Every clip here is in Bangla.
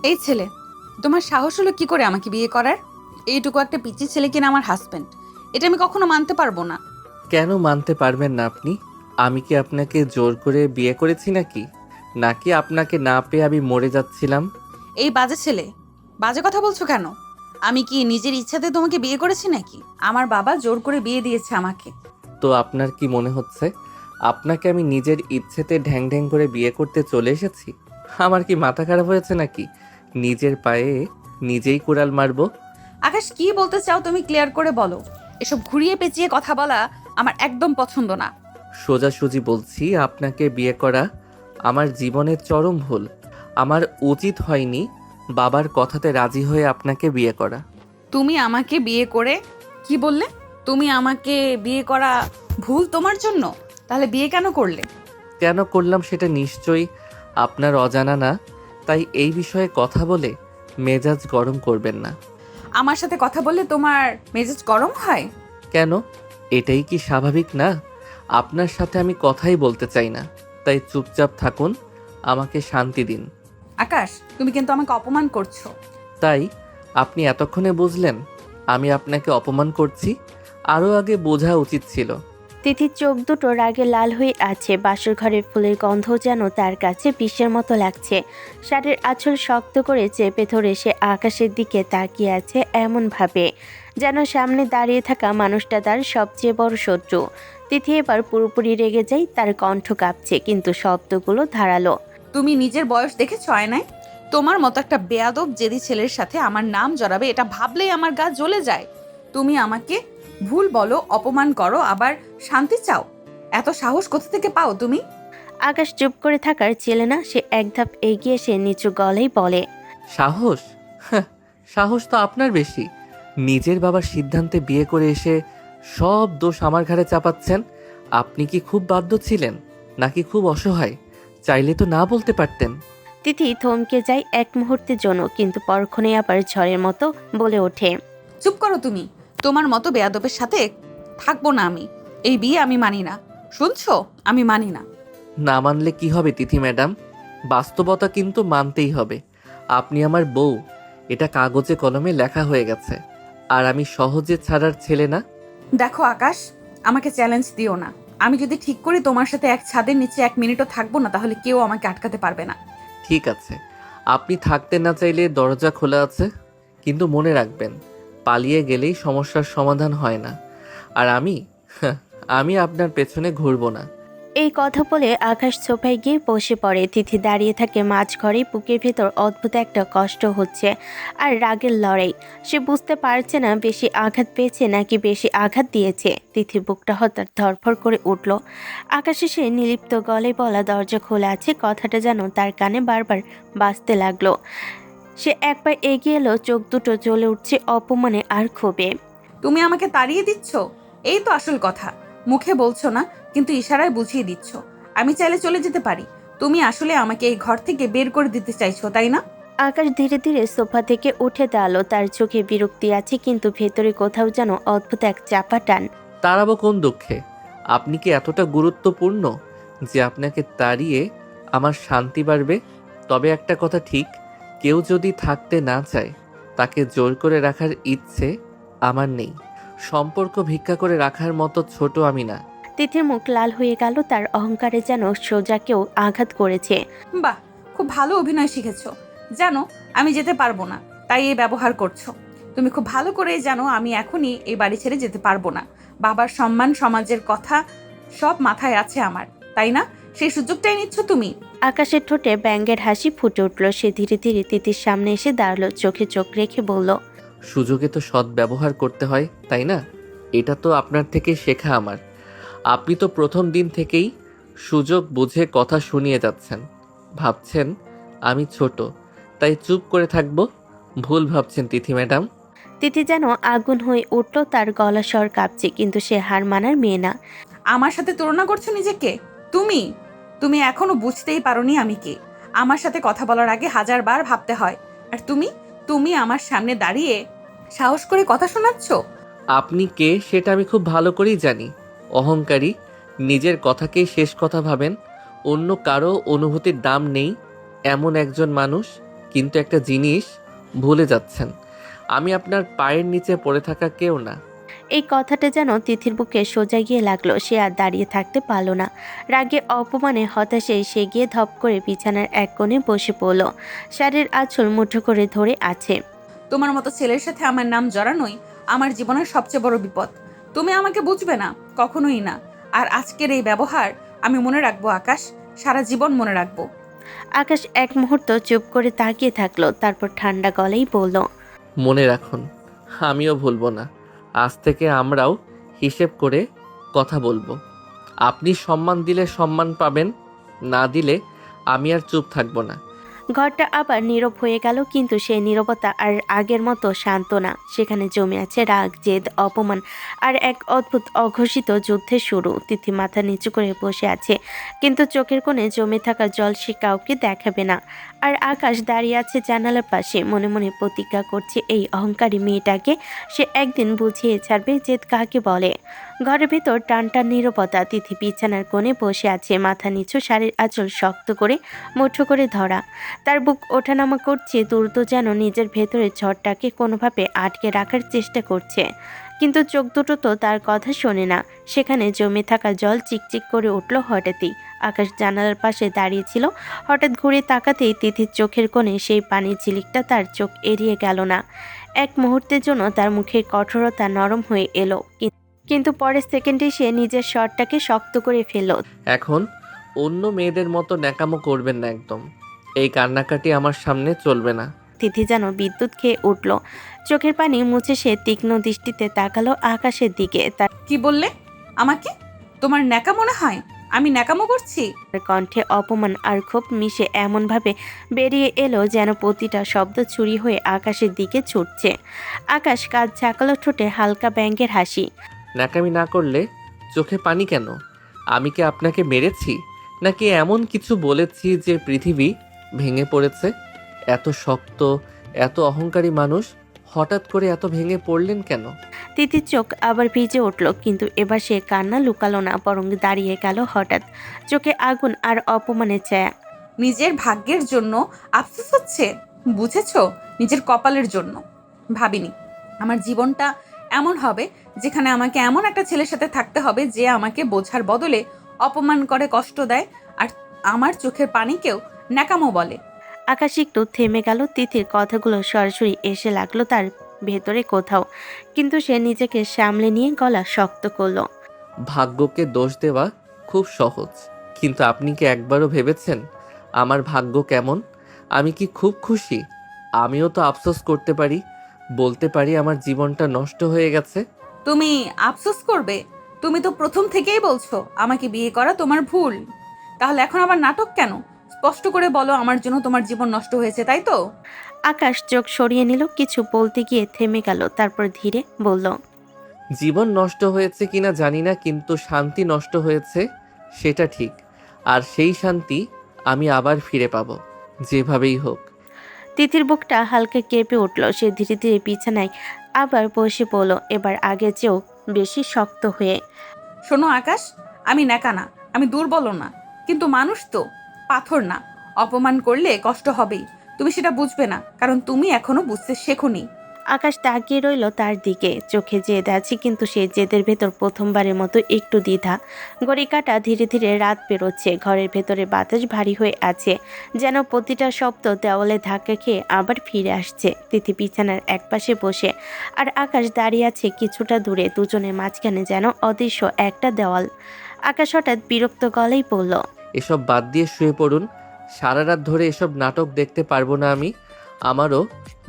এই ছেলে, তোমার সাহস হলো কি করে আমাকে বিয়ে করার? এইটুকু একটা পিচ্চি ছেলে কিনা আমার হাজবেন্ড, এটা আমি কখনো মানতে পারবো না। কেন মানতে পারবেন না আপনি? আমি কি আপনাকে জোর করে বিয়ে করেছি নাকি? নাকি আপনাকে না পেয়ে আমি মরে যাচ্ছিলাম? এই বাজে ছেলে, বাজে কথা বলছো কেন? আমি কি নিজের ইচ্ছাতে তোমাকে বিয়ে করেছি নাকি? আমার বাবা জোর করে বিয়ে দিয়েছে আমাকে। তো আপনার কি মনে হচ্ছে আপনাকে আমি নিজের ইচ্ছেতে ঢ্যাং ঢ্যাং করে বিয়ে করতে চলে এসেছি? আমার কি মাথা খারাপ হয়েছে নাকি? নিজের পায়ে নিজেই কুড়াল মারবো? আকাশ, কি বলতে চাও তুমি ক্লিয়ার করে বলো। এসব ঘুরিয়ে পেঁচিয়ে কথা বলা আমার একদম পছন্দ না। সোজাসুজি বলছি, আপনাকে বিয়ে করা আমার জীবনের চরম ভুল। আমার উচিত হয়নি বাবার কথাতে রাজি হয়ে আপনাকে বিয়ে করা। তুমি আমাকে বিয়ে করে কি বললে? তুমি আমাকে বিয়ে করা ভুল তোমার জন্য? তাহলে বিয়ে কেন করলে? কেন করলাম সেটা নিশ্চয়ই আপনার অজানা না, তাই এই বিষয়ে কথা বলে মেজাজ গরম করবেন না। আমার সাথে কথা বললে তোমার মেজাজ গরম হয়? কেন? এটাই কি স্বাভাবিক না? আপনার সাথে আমি কথাই বলতে চাই না, তাই চুপচাপ থাকুন, আমাকে শান্তি দিন। আকাশ, তুমি কিন্তু আমাকে অপমান করছো। তাই আপনি এতক্ষণে বুঝলেন আমি আপনাকে অপমান করছি? আরও আগে বোঝা উচিত ছিল। তিথির চোখ দুটো রাগে লাল হয়ে আছে। বাসর ঘরের ফুলের গন্ধ যেন তার কাছে বিষের মতো লাগছে। শাড়ির আঁচল শক্ত করে চেপে ধরে সে আকাশের দিকে তাকিয়ে আছে এমনভাবে যেন সামনে দাঁড়িয়ে থাকা মানুষটা তার সবচেয়ে বড় শত্রু। তিথি এবার পুরোপুরি রেগে যায়, তার কণ্ঠ কাঁপছে কিন্তু শব্দগুলো ধারালো। তুমি নিজের বয়স দেখেছো আয়নায়? তোমার মতো একটা বেয়াদব জেদি ছেলের সাথে আমার নাম জড়াবে এটা ভাবলেই আমার গা জ্বলে যায়। তুমি আমাকে ভুল বলো, অপমান করো, আবার শান্তি চাও। এত সাহস কোথা থেকে পাও তুমি? আকাশ চুপ করে থাকার ছেলে না, সে এক ধাপ এগিয়ে এসে নিচু গলায় বলে। সাহস? হ্যাঁ, সাহস তো আপনার বেশি। নিজের বাবার সিদ্ধান্তে বিয়ে করে এসে সব দোষ আমার ঘাড়ে চাপাচ্ছেন। আপনি কি খুব বাধ্য ছিলেন, নাকি খুব অসহায়? চাইলে তো না বলতে পারতেন। তিথি থমকে যায় এক মুহূর্তের জন্য, কিন্তু পরক্ষণে আবার ঝড়ের মতো বলে ওঠে। চুপ করো তুমি। তোমার মতো বেয়াদবের সাথে থাকবো না আমি। এই বিয়ে আমি মানি না। শুনছো? আমি মানি না। না মানলে কি হবে তিথি ম্যাডাম? বাস্তবতা কিন্তু মানতেই হবে। আপনি আমার বউ, এটা কাগজে কলমে লেখা হয়ে গেছে। আর আমি সহজে ছাড়ার ছেলে না। দেখো আকাশ, আমাকে চ্যালেঞ্জ দিও না। আমি যদি ঠিক করি তোমার সাথে এক ছাদের নিচে 1 মিনিটও থাকবো না, তাহলে কেউ আমাকে আটকাতে পারবে না। ঠিক আছে, আপনি থাকতে না চাইলে দরজা খোলা আছে, কিন্তু মনে রাখবেন পালিয়ে গেলেই সমস্যার সমাধান হয় না। আর আমি আমি আপনার পেছনে ঘুরবো না। এই কথা বলে আকাশ সোফায় গিয়ে বসে পড়ে। তিথি দাঁড়িয়ে থাকে মাঝঘরে, বুকের ভেতর অদ্ভুত একটা কষ্ট হচ্ছে আর রাগের লড়াই। সে বুঝতে পারছে না বেশি আঘাত পেয়েছে নাকি বেশি আঘাত দিয়েছে। তিথির বুকটা হঠাৎ ধরফর করে উঠল। আকাশে সে নিলিপ্ত গলায় বলা দরজা খোলা আছে কথাটা যেন তার কানে বারবার বাজতে লাগলো। সে এক পা এগিয়ে এলো, চোখ দুটো জ্বলে উঠছে অপমানে আর ক্ষোভে। তুমি আমাকে তাড়িয়ে দিচ্ছ, এই তো আসল কথা। মুখে বলছো না, কিন্তু ইশারায় বুঝিয়ে দিচ্ছ। আমি চাইলে চলে যেতে পারি। তুমি আসলে আমাকে এই ঘর থেকে বের করে দিতে চাইছো, তাই না? আকাশ ধীরে ধীরে সোফা থেকে উঠে দাঁড়ালো। তার চোখে বিরক্তি আছে, কিন্তু ভেতরে কোথাও যেন অদ্ভুত এক চাপা টান। তাড়াবো কোন দুঃখে? আপনি কি এতটা গুরুত্বপূর্ণ যে আপনাকে তাড়িয়ে আমার শান্তি বাড়বে? তবে একটা কথা ঠিক, কেউ যদি থাকতে না চায় তাকে জোর করে রাখার ইচ্ছে আমার নেই। সম্পর্ক ভিক্ষা করে রাখার মতো ছোট আমি না। তিথির মুখ লাল হয়ে গেল, তার অহংকারে যেন সোজা কেউ আঘাত করেছে। বাহ, খুব ভালো অভিনয় শিখেছো। জানো আমি যেতে পারবো না, তাই এই ব্যবহার করছো। তুমি খুব ভালো করেই জানো আমি এখনই এই বাড়ি ছেড়ে যেতে পারবো না। বাবার সম্মান, সমাজের কথা সব মাথায় আছে আমার, তাই না? সেই সুযোগটাই নিচ্ছ তুমি। আকাশের ঠোঁটে ব্যঙ্গের হাসি ফুটে উঠল। সে ধীরে ধীরে তিথির সামনে এসে দাঁড়ালো, চোখে চোখ রেখে বলল। সুযোগে তো সৎ ব্যবহার করতে হয়, তাই না? এটা তো আপনার থেকে শেখা আমার। আপনি তো প্রথম দিন থেকেই সুযোগ বুঝে কথা শুনিয়ে যাচ্ছেন। ভাবছেন আমি ছোট, তাই চুপ করে থাকবো। ভুল ভাবছেন তিথি ম্যাডাম। তিথি যেন আগুন হয়ে উঠল, তার গলা স্বর কাঁপছে, কিন্তু সে হার মানার মেয়ে না। আমার সাথে তুলনা করছো নিজেকে? তুমি তুমি এখনো বুঝতেই পারোনি আমি কে। আমার সাথে কথা বলার আগে 1000 বার ভাবতে হয়। আর তুমি তুমি আমার সামনে দাঁড়িয়ে সাহস করে কথা শোনাচ্ছ? আপনি কে সেটা আমি খুব ভালো করেই জানি। অহংকারী, নিজের কথাকেই শেষ কথা ভাবেন, অন্য কারো অনুভূতির দাম নেই এমন একজন মানুষ। কিন্তু একটা জিনিস ভুলে যাচ্ছেন, আমি আপনার পায়ের নিচে পড়ে থাকা কেউ না। এই কথাটা যেন তিথির বুকে সোজা গিয়ে লাগলো। সে আর দাঁড়িয়ে থাকতে পারল না। রাগে অপমানে হতাশে সে গিয়ে ধপ করে বিছানার এক কোণে বসে পড়ল। শাড়ির আঁচল মুঠো করে ধরে আছে। তোমার মতো ছেলের সাথে আমার নাম জড়ানোই আমার জীবনের সবচেয়ে বড় বিপদ। তুমি আমাকে বুঝবে না, কখনোই না। আর আজকের এই ব্যবহার আমি মনে রাখবো আকাশ, সারা জীবন মনে রাখবো। আকাশ এক মুহূর্ত চুপ করে তাকিয়ে থাকলো, তারপর ঠান্ডা গলায় বলল, মনে রাখুন, আমিও ভুলবো না। আজ থেকে আমরাও হিসেব করে কথা বলবো। আপনি সম্মান দিলে সম্মান পাবেন, না দিলে আমি আর চুপ থাকবো না। ঘরটা আবার নীরব হয়ে গেল, কিন্তু সেই নীরবতা আর আগের মতো শান্ত না। সেখানে জমে আছে রাগ, জেদ, অপমান আর এক অদ্ভুত অঘোষিত যুদ্ধের শুরু। তিথি মাথা নিচু করে বসে আছে, কিন্তু চোখের কোণে জমে থাকা জল সে কাউকে দেখাবে না। আর আকাশ দাঁড়িয়ে আছে জানালার পাশে, মনে মনে প্রতিজ্ঞা করছে এই অহংকারী মেয়েটাকে সে একদিন বুঝিয়ে ছাড়বে জেদ কাকে বলে। ঘরের ভেতর টানটান নীরবতা। তিথি বিছানার কোণে বসে আছে, মাথা নিচু, শাড়ির আঁচল শক্ত করে মুঠো করে ধরা। তার বুক ওঠানামা করছে, দ্রুত যেন নিজের ভেতরের ঝড়টাকে কোনোভাবে আটকে রাখার চেষ্টা করছে। কিন্তু চোখ দুটো তো তার কথা শোনে না। সেখানে জমে থাকা জল চিকচিক করে উঠল হঠাৎই। আকাশ জানালার পাশে দাঁড়িয়েছিল। হঠাৎ ঘুরে তাকাতেই তিথির চোখের কোণে সেই পানির ঝিলিকটা তার চোখ এড়িয়ে গেল না। এক মুহূর্তের জন্য তার মুখের কঠোরতা নরম হয়ে এলো, কিন্তু পরের সেকেন্ডে সে নিজের স্বরটাকে শক্ত করে ফেলল। এখন অন্য মেয়েদের মতো ন্যাকামো করবেন না একদম। এই কান্নাকাটি আমার সামনে চলবে না। তিথি যেন বিদ্যুৎ খেয়ে উঠল। চোখের পানি মুছে সে তীক্ষ্ণ দৃষ্টিতে তাকালো আকাশের দিকে। তার কি বললে? আমাকে তোমার ন্যাকা মনে হয়? আমি ন্যাকামো করছি? কণ্ঠে অপমান আর ক্ষোভ মিশে এমনভাবে বেরিয়ে এলো যেন প্রতিটা শব্দ ছুরি হয়ে আকাশের দিকে ছুটছে। আকাশ কাঁধ ঝাঁকালো, ঠোঁটে হালকা ব্যঙ্গের হাসি। ন্যাকামি না করলে চোখে পানি কেন? আমি কি আপনাকে মেরেছি, নাকি এমন কিছু বলেছি যে পৃথিবী ভেঙে পড়েছে? এত শক্ত, এত অহংকারী মানুষ হঠাৎ করে এত ভেঙে পড়লেন কেন? তিথির চোখ আবার ভিজে উঠল, কিন্তু এবার সে কান্না লুকালো না, বরং দাঁড়িয়ে গেল হঠাৎ, চোখে আগুন আর অপমানের ছায়া। নিজের ভাগ্যের জন্য আফসোস হচ্ছে, বুঝেছো? নিজের কপালের জন্য। ভাবিনি আমার জীবনটা এমন হবে যেখানে আমাকে এমন একটা ছেলের সাথে থাকতে হবে যে আমাকে বোঝার বদলে অপমান করে, কষ্ট দেয়, আর আমার চোখের পানিকেও ন্যাকামো বলে। আকাশ একটু থেমে গেল। তিথির কথাগুলো সরাসরি এসে লাগলো তার ভেতরে কোথাও, কিন্তু সে নিজেকে সামলে নিয়ে গলা শক্ত করলো। ভাগ্যকে দোষ দেওয়া খুব সহজ, কিন্তু আপনি কি একবারও ভেবেছেন আমার ভাগ্য কেমন? আমি কি খুব খুশি? আমিও তো আফসোস করতে পারি, বলতে পারি আমার জীবনটা নষ্ট হয়ে গেছে। তুমি আফসোস করবে? তুমি তো প্রথম থেকেই বলছো আমাকে বিয়ে করা তোমার ভুল। তাহলে এখন আবার নাটক কেন? স্পষ্ট করে বলো, আমার জন্য তোমার জীবন নষ্ট হয়েছে, তাই তো? আকাশ চোখ সরিয়ে নিল, কিছু বলতে গিয়ে থেমে গেল, তারপর ধীরে বলল, জীবন নষ্ট হয়েছে কিনা জানি না, কিন্তু শান্তি নষ্ট হয়েছে সেটা ঠিক। আর সেই শান্তি আমি আবার ফিরে পাবো, যেভাবেই হোক। তিথির বুকটা হালকা কেঁপে উঠল। সে ধীরে ধীরে বিছানায় আবার বসে পড়ল, এবার আগের চেয়েও বেশি শক্ত হয়ে। শোনো আকাশ, আমি ন্যাকা না, আমি দুর্বলও না, কিন্তু মানুষ তো, পাথর না। অপমান করলে কষ্ট হবেই, তুমি সেটা বুঝবে না, কারণ তুমি এখনো বুঝতে শেখোনি। আকাশ তাকিয়ে রইল তার দিকে, চোখে জেদ আছে, কিন্তু সেই জেদের ভেতর প্রথমবারের মতো একটু দ্বিধা। ঘড়ি কাঁটা ধীরে ধীরে রাত পেরোচ্ছে। ঘরের ভেতরে বাতাস ভারী হয়ে আছে, যেন প্রতিটা শব্দ দেওয়ালে ধাক্কা খেয়ে আবার ফিরে আসছে। তিথি বিছানার একপাশে বসে, আর আকাশ দাঁড়িয়ে আছে কিছুটা দূরে। দুজনের মাঝখানে যেন অদৃশ্য একটা দেওয়াল। আকাশ হঠাৎ বিরক্ত গলায় বলল, এসব বাদ দিয়ে শুয়ে পড়ুন। সারা রাত ধরে এসব নাটক দেখতে পারবো না আমি। আমারও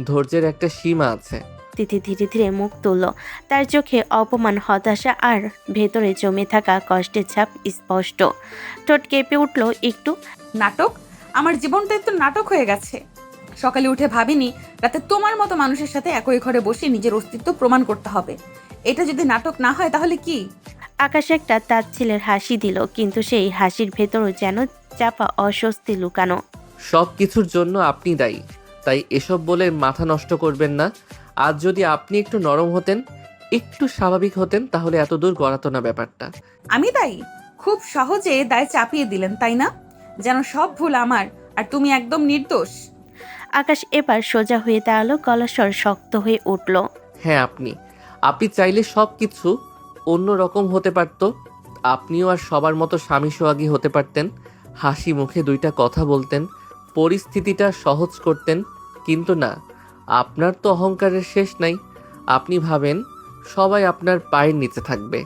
ধৈর্যের একটা সীমা আছে। তিথি ধীরে ধীরে মুখ তুলল। তার চোখে অপমান, হতাশা আর ভেতরে জমে থাকা কষ্টের ছাপ স্পষ্ট। ঠোঁট কেঁপে উঠল একটু। নাটক? আমার জীবনটাই তো নাটক হয়ে গেছে। সকালে উঠে ভাবিনি রাতে তোমার মতো মানুষের সাথে একই ঘরে বসে নিজের অস্তিত্ব প্রমাণ করতে হবে। এটা যদি নাটক না হয় তাহলে কি? আকাশ একটা তাচ্ছিলের হাসি দিল, কিন্তু সেই হাসির ভেতরও যেন চাপা অস্বস্তি লুকানো। সব কিছুর জন্য আপনি দায়ী, তাই এসব বলে মাথা নষ্ট করবেন না। আজ যদি আপনি একটু নরম হতেন, একটু স্বাভাবিক হতেন, তাহলে এত দূর গড়াতো না ব্যাপারটা। আমি দায়ী? খুব সহজে দায় চাপিয়ে দিলেন, তাই না? যেন সব ভুল আমার আর তুমি একদম নির্দোষ। আকাশ এবার সোজা হয়ে দাঁড়ালো, গলার স্বর শক্ত হয়ে উঠল। হ্যাঁ, আপনি আপনি চাইলে সব কিছু অন্য রকম হতে পারতো। আপনিও আর সবার মতো স্বামী সোহাগী হতে পারতেন, হাসি মুখে দুইটা কথা বলতেন, পরিস্থিতিটা সহজ করতেন। কিন্তু না, আপনার তো অহংকারের শেষ নাই। আপনি ভাবেন সবাই আপনার পায়ের নিচে থাকবে।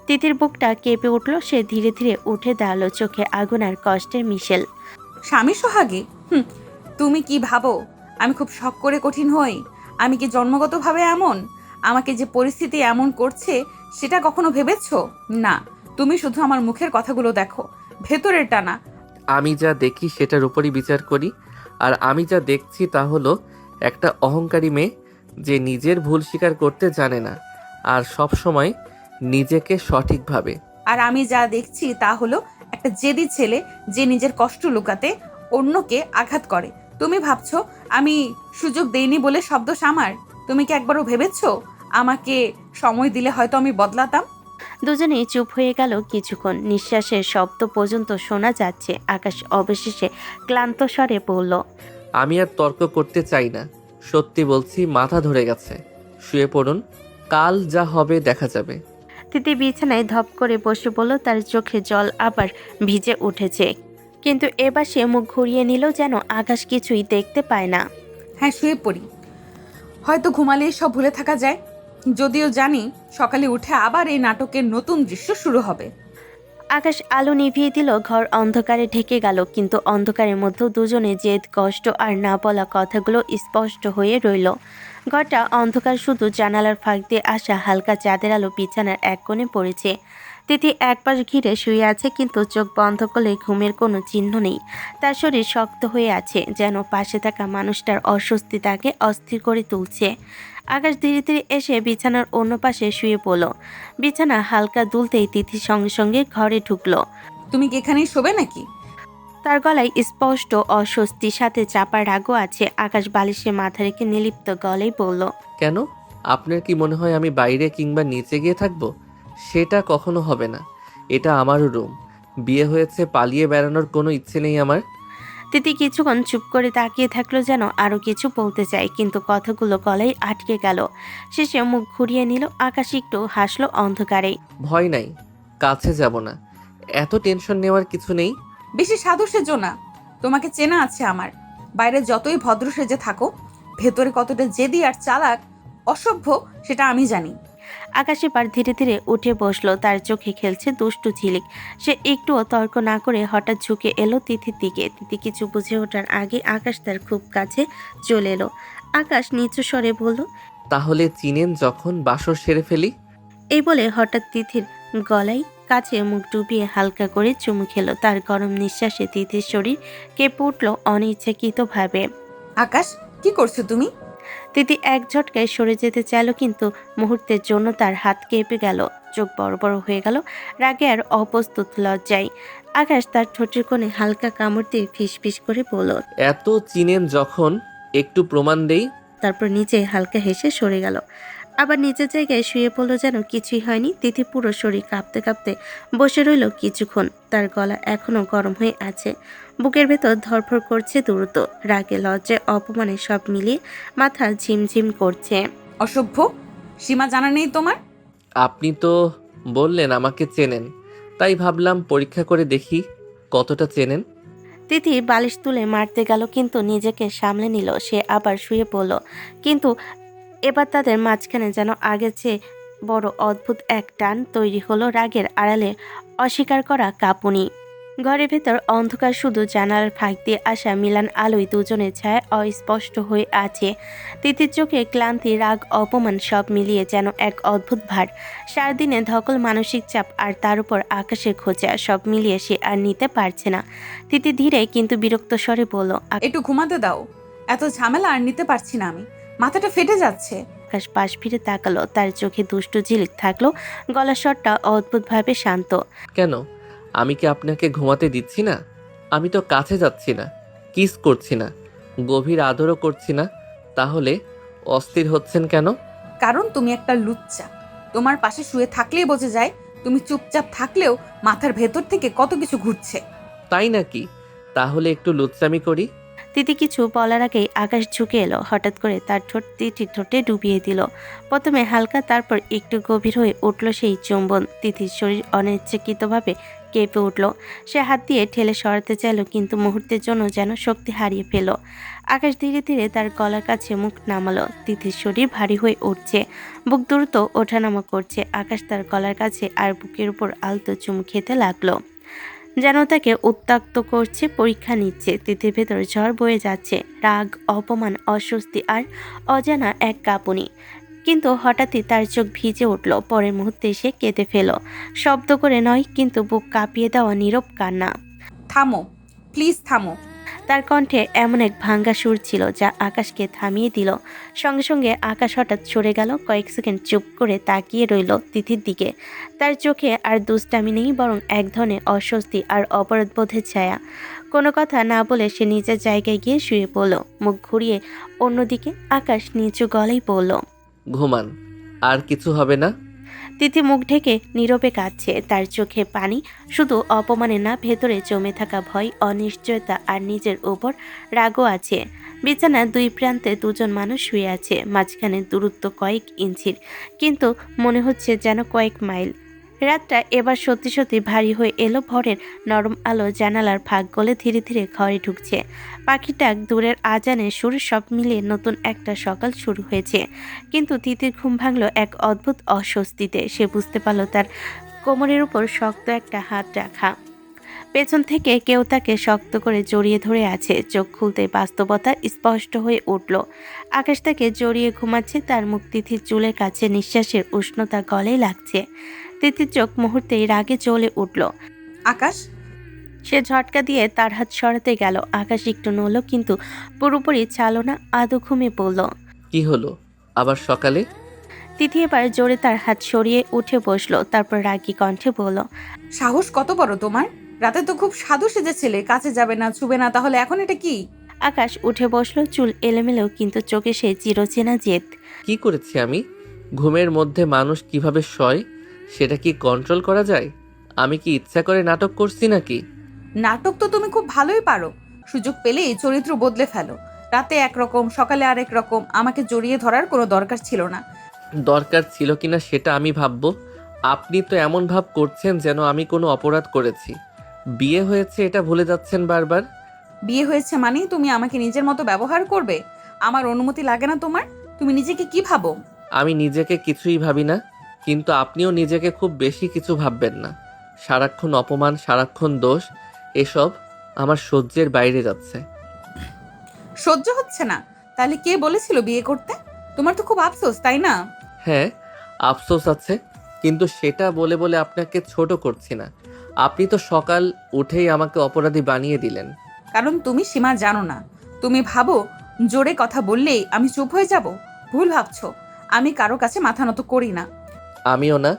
তিতির বুকটা কেঁপে উঠল, সে ধীরে ধীরে উঠে দাঁড়ালো, চোখে আগুন আর কষ্টের মিশেল। স্বামী সোহাগী? তুমি কি ভাবো আমি খুব শখ করে কঠিন হই? আমি কি জন্মগতভাবে এমন? আমাকে যে পরিস্থিতি এমন করছে সেটা কখনো ভেবেছো? না, তুমি শুধু আমার মুখের কথাগুলো দেখো, ভেতরের টানা। আমি যা দেখি সেটার উপরই বিচার করি, আর আমি যা দেখছি তা হলো একটা অহংকারী মেয়ে যে নিজের ভুল স্বীকার করতে জানে না আর সব সময় নিজেকে সঠিক ভাবে। আর আমি যা দেখছি তা হলো একটা জেদি ছেলে যে নিজের কষ্ট লুকাতে অন্যকে আঘাত করে। তুমি ভাবছো আমি সুযোগ দেইনি বলে শব্দ আমার? তুমি কি একবারও ভেবেছো আমাকে সময় দিলে হয়তো আমি বদলাতাম? দুজনেই চুপ হয়ে গেল কিছুক্ষণ, নিঃশ্বাসের শব্দ পর্যন্ত শোনা যাচ্ছে। আকাশ অবশেষে ক্লান্ত স্বরে বলল, আমি আর তর্ক করতে চাই না, সত্যি বলছি, মাথা ধরে গেছে। শুয়ে পড়ুন, কাল যা হবে দেখা যাবে। তিতি বিছানায় ধপ করে বসে বলল, তার চোখে জল আবার ভিজে উঠেছে। কিন্তু এবার সে মুখ ঘুরিয়ে নিল, যেন আকাশ কিছুই দেখতে পায় না। হ্যাঁ, শুয়ে পড়ি, হয়তো ঘুমালে সব ভুলে থাকা যায়। যদিও জানি সকালে উঠে আবার এই নাটকের নতুন দৃশ্য শুরু হবে। আকাশ আলো নিভিয়ে দিল, ঘর অন্ধকারে ঢেকে গেল, কিন্তু অন্ধকারের মধ্যেও দুজনে জেদ, কষ্ট আর না বলা কথাগুলো স্পষ্ট হয়ে রইল। ঘরটা অন্ধকার, শুধু জানালার ফাঁক দিয়ে আসা হালকা চাঁদের আলো বিছানার এক কোণে পড়েছে। তিথি এক পাশ ঘিরে শুয়ে আছে, কিন্তু চোখ বন্ধ করলে ঘুমের কোনো চিহ্ন নেই। তার শরীর শক্ত হয়ে আছে, যেন পাশে থাকা মানুষটার অস্বস্তি তাকে অস্থির করে তুলছে। আকাশ ধীরে ধীরে এসে বিছানার অন্য পাশে শুয়ে পড়ল। বিছানা হালকা দুলতেই তিথি সঙ্গে সঙ্গে ঘরে ঢুকলো। তুমি কি এখানেই শোবে নাকি? তার গলায় স্পষ্ট অস্বস্তির সাথে চাপা রাগও আছে। আকাশ বালিশে মাথা রেখে নিলিপ্ত গলায় বলল, কেন? আপনার কি মনে হয় আমি বাইরে কিংবা নিচে গিয়ে থাকবো? সেটা কখনো হবে না। এটা আমারও রুম। বিয়ে হয়েছে, পালিয়ে বেড়ানোর কোনো ইচ্ছে নেই আমার। তিথি কিছুক্ষণ চুপ করে তাকিয়ে থাকলো, যেন আরো কিছু বলতে চায়, কিন্তু কথাগুলো গলায় আটকে গেল। শেষে মুখ ঘুরিয়ে নিল। আকাশ একটু হাসলো অন্ধকারে। ভয় নাই, কাছে যাব না। এত টেনশন নেওয়ার কিছু নেই। বেশি সাধু সেজো না, তোমাকে চেনা আছে আমার। বাইরে যতই ভদ্র সেজে থাকো, ভেতরে কতটা জেদি আর চালাক, অসভ্য, সেটা আমি জানি। আকাশ এবার ধীরে ধীরে উঠে বসলো, তার চোখে খেলছে দুষ্টু ঝিলিক। সে একটুও তর্ক না করে হঠাৎ ঝুঁকে এলো তিথির দিকে। তিথি কিছু বুঝে ওঠার আগে আকাশ তার খুব কাছে চলে এলো। আকাশ নিচু স্বরে বলল, তাহলে চিনেন যখন বাসর সেরে ফেলি। এই বলে হঠাৎ তিথির গলায় কাছে মুখ ডুবিয়ে হালকা করে চুমু খেলো। তার গরম নিঃশ্বাসে তিথির শরীর কেঁপে উঠল অনিচ্ছাকৃতভাবে। আকাশ, কি করছো তুমি? তিথি এক ঝটকায় সরে যেতে চাইল, কিন্তু মুহূর্তের জন্য তার হাত কেঁপে গেল, চোখ বড় বড় হয়ে গেল রাগে আর অপ্রস্তুত লজ্জায়। আকাশ তার ঠোঁটের কোণে হালকা কামড় দিয়ে ফিসফিস করে বলল, এত চিনেন যখন, একটু প্রমাণ দেই। তারপর নিচে হালকা হেসে সরে গেল। আবার নিচের জায়গায় শুয়ে পড়লো, যেন কিছুই হয়নি। তিথি পুরো শরীর কাঁপতে কাঁপতে বসে রইল কিছুক্ষণ। তার গলা এখনো গরম হয়ে আছে, বুকের ভেতর ধরফর করছে দ্রুত। রাগে, লজ্জায়, অপমানে সব মিলিয়ে মাথা ঝিমঝিম করছে। অসভ্য, সীমা জানা নেই তোমার? আপনি তো বললেন আমাকে চেনেন, তাই ভাবলাম পরীক্ষা করে দেখি কতটা চেনেন। তিথি বালিশ তুলে মারতে গেল, কিন্তু নিজেকে সামলে নিল। সে আবার শুয়ে পড়ল, কিন্তু এবার তাদের মাঝখানে যেন আগের চেয়ে বড় অদ্ভুত এক টান তৈরি হলো, রাগের আড়ালে অস্বীকার করা কাঁপুনি। ঘরের ভেতর অন্ধকার, শুধু জানালার ফাঁক দিয়ে আসা মিলান আলোয় দুজনের ছায়া অস্পষ্ট হয়ে আছে। তিথির চোখে ক্লান্তি, রাগ, অপমান সব মিলিয়ে যেন এক অদ্ভুত ভার। সারাদিনে ধকল, মানসিক চাপ, আর তার উপর আকাশের খোঁজা, সব মিলিয়ে সে আর নিতে পারছে না। তিথি ধীরে কিন্তু বিরক্ত স্বরে বলল, একটু ঘুমাতে দাও, এত ঝামেলা আর নিতে পারছি না আমি, মাথাটা ফেটে যাচ্ছে। আকাশ পাশ ফিরে তাকালো, তার চোখে দুষ্টু ঝিলিক থাকলো, গলার স্বরটা অদ্ভুতভাবে শান্ত। কেন? আমি কি আপনাকে ঘুমাতে দিচ্ছি না? আমি তো কাছে যাচ্ছি না, কিস করছি না, গভীর আদরও করছি না, তাহলে অস্থির হচ্ছেন কেন? কারণ তুমি একটা লুচ্চা। তোমার পাশে শুয়ে থাকলেই বোঝা যায় তুমি চুপচাপ থাকলেও মাথার ভেতর থেকে কত কিছু ঘুরছে। তাই নাকি? তাহলে একটু লুচ্চামি করি। তিথি কিছু বলার আগেই আকাশ ঝুঁকে এলো। হঠাৎ করে তার ঠোঁট তিথির ঠোঁটে ডুবিয়ে দিল। প্রথমে হালকা, তারপর একটু গভীর হয়ে উঠল সেই চুম্বন। তিথির শরীর অনিচ্ছাকৃতভাবে কেঁপে উঠল। সে হাত দিয়ে ঠেলে সরাতে চাইল, কিন্তু মুহূর্তের জন্য যেন শক্তি হারিয়ে ফেল। আকাশ ধীরে ধীরে তার গলার কাছে মুখ নামালো। তিথির শরীর ভারী হয়ে উঠছে, বুক দ্রুত ওঠানামা করছে। আকাশ তার গলার কাছে আর বুকের উপর আলতো চুমু খেতে লাগলো, যেন তাকে উত্ত্যক্ত করছে, পরীক্ষা নিচ্ছে। তিথির ভেতর ঝড় বয়ে যাচ্ছে, রাগ, অপমান, অস্বস্তি আর অজানা এক কাঁপুনি। কিন্তু হঠাৎই তার চোখ ভিজে উঠল। পরের মুহূর্তে সে কেঁদে ফেল, শব্দ করে নয়, কিন্তু বুক কাঁপিয়ে দেওয়া নীরব কান্না। থামো, প্লিজ থামো। তার কণ্ঠে এমন এক ভাঙ্গা সুর ছিল যা আকাশকে থামিয়ে দিল। সঙ্গে সঙ্গে আকাশ হঠাৎ সরে গেল। কয়েক সেকেন্ড চুপ করে তাকিয়ে রইল তিথির দিকে। তার চোখে আর দুষ্টামি নেই, বরং এক ধরনের অস্বস্তি আর অপরাধবোধের ছায়া। কোনো কথা না বলে সে নিজের জায়গায় গিয়ে শুয়ে পড়ল, মুখ ঘুরিয়ে অন্যদিকে। আকাশ নিচু গলায় বলল, ঘুমান, আর কিছু হবে না। তিথি মুখ ঢেকে নীরবে কাঁদছে। তার চোখে পানি, শুধু অপমানে না, ভেতরে জমে থাকা ভয়, অনিশ্চয়তা আর নিজের ওপর রাগও আছে। বিছানার দুই প্রান্তে দুজন মানুষ শুয়ে আছে, মাঝখানে দূরত্ব কয়েক ইঞ্চির, কিন্তু মনে হচ্ছে যেন কয়েক মাইল। রাতটা এবার সত্যি সত্যি ভারী হয়ে এলো। ভোরের নরম আলো জানালার ফাঁক গলে ধীরে ধীরে ঘরে ঢুকছে। পাখির ডাক, দূরের আজানের সুর, সব মিলিয়ে নতুন একটা সকাল শুরু হয়েছে। কিন্তু তিতির ঘুম ভাঙল এক অদ্ভুত অস্বস্তিতে। সে বুঝতে পারল তার কোমরের উপর শক্ত একটা হাত রাখা। পেছন থেকে কেউ তাকে শক্ত করে জড়িয়ে ধরে আছে। চোখ খুলতে বাস্তবতা স্পষ্ট হয়ে উঠল। আকাশ তাকে জড়িয়ে ঘুমাচ্ছে, তার মুখ তিথির চুলের কাছে, নিঃশ্বাসের উষ্ণতা গলে লাগছে। তিথির চোখ মুহূর্তেই রাগে জ্বলে উঠল। আকাশ, সে ঝটকা দিয়ে তার হাত সরাতে গেল। আকাশ একটু নড়ল, কিন্তু পুরোপুরি ছাড়ল না, আদো ঘুমিয়ে পড়ল। কি হলো আবার সকালে? তিথি এবার জোরে তার হাত সরিয়ে উঠে বসলো, তারপর রাগী কণ্ঠে বলল, সাহস কত বড় তোমার? রাতে তো খুব সাধু সেজেছিলে, কাছে যাবে না, ছুবে না, তাহলে এখন এটা কি? আকাশ উঠে বসলো, চুল এলোমেলো, কিন্তু চোখে সে চিরচেনা জেদ। কি করেছি আমি? ঘুমের মধ্যে মানুষ কিভাবে শয় সেটা কি কন্ট্রোল করা যায়? আমি কি ইচ্ছা করে নাটক করছি নাকি? নাটক তো তুমি খুব ভালোই পারো। সুযোগ পেলেই চরিত্র বদলে ফেলো। রাতে একরকম, সকালে আরেক রকম। আমাকে জড়িয়ে ধরার কোনো দরকার ছিল না। দরকার ছিল কিনা সেটা আমি ভাববো। আপনি তো এমন ভাব করছেন যেন আমি কোনো অপরাধ করেছি। বিয়ে হয়েছে এটা ভুলে যাচ্ছেন বারবার। বিয়ে হয়েছে মানেই তুমি আমাকে নিজের মতো ব্যবহার করবে? আমার অনুমতি লাগে না তোমার? তুমি নিজেকে কি ভাবো? আমি নিজেকে কিছুই ভাবি না, কিন্তু আপনিও নিজেকে খুব বেশি কিছু ভাববেন না। সারাক্ষণ অপমান, সারাক্ষণ দোষ, এসব আমার সহ্যের বাইরে যাচ্ছে। সহ্য হচ্ছে না? তাহলে কে বলেছিল বিয়ে করতে? তোমার তো খুব আফসোস, তাই না? হ্যাঁ, আফসোস আছে, কিন্তু সেটা বলে বলে আপনাকে ছোট করছি না। আপনি তো সকাল উঠেই আমাকে অপরাধী বানিয়ে দিলেন। কারণ তুমি সীমা জানো না। তুমি ভাবো জোরে কথা বললেই আমি চুপ হয়ে যাব। ভুল ভাবছো। আমি কারো কাছে মাথা নত করি না। আমিও না।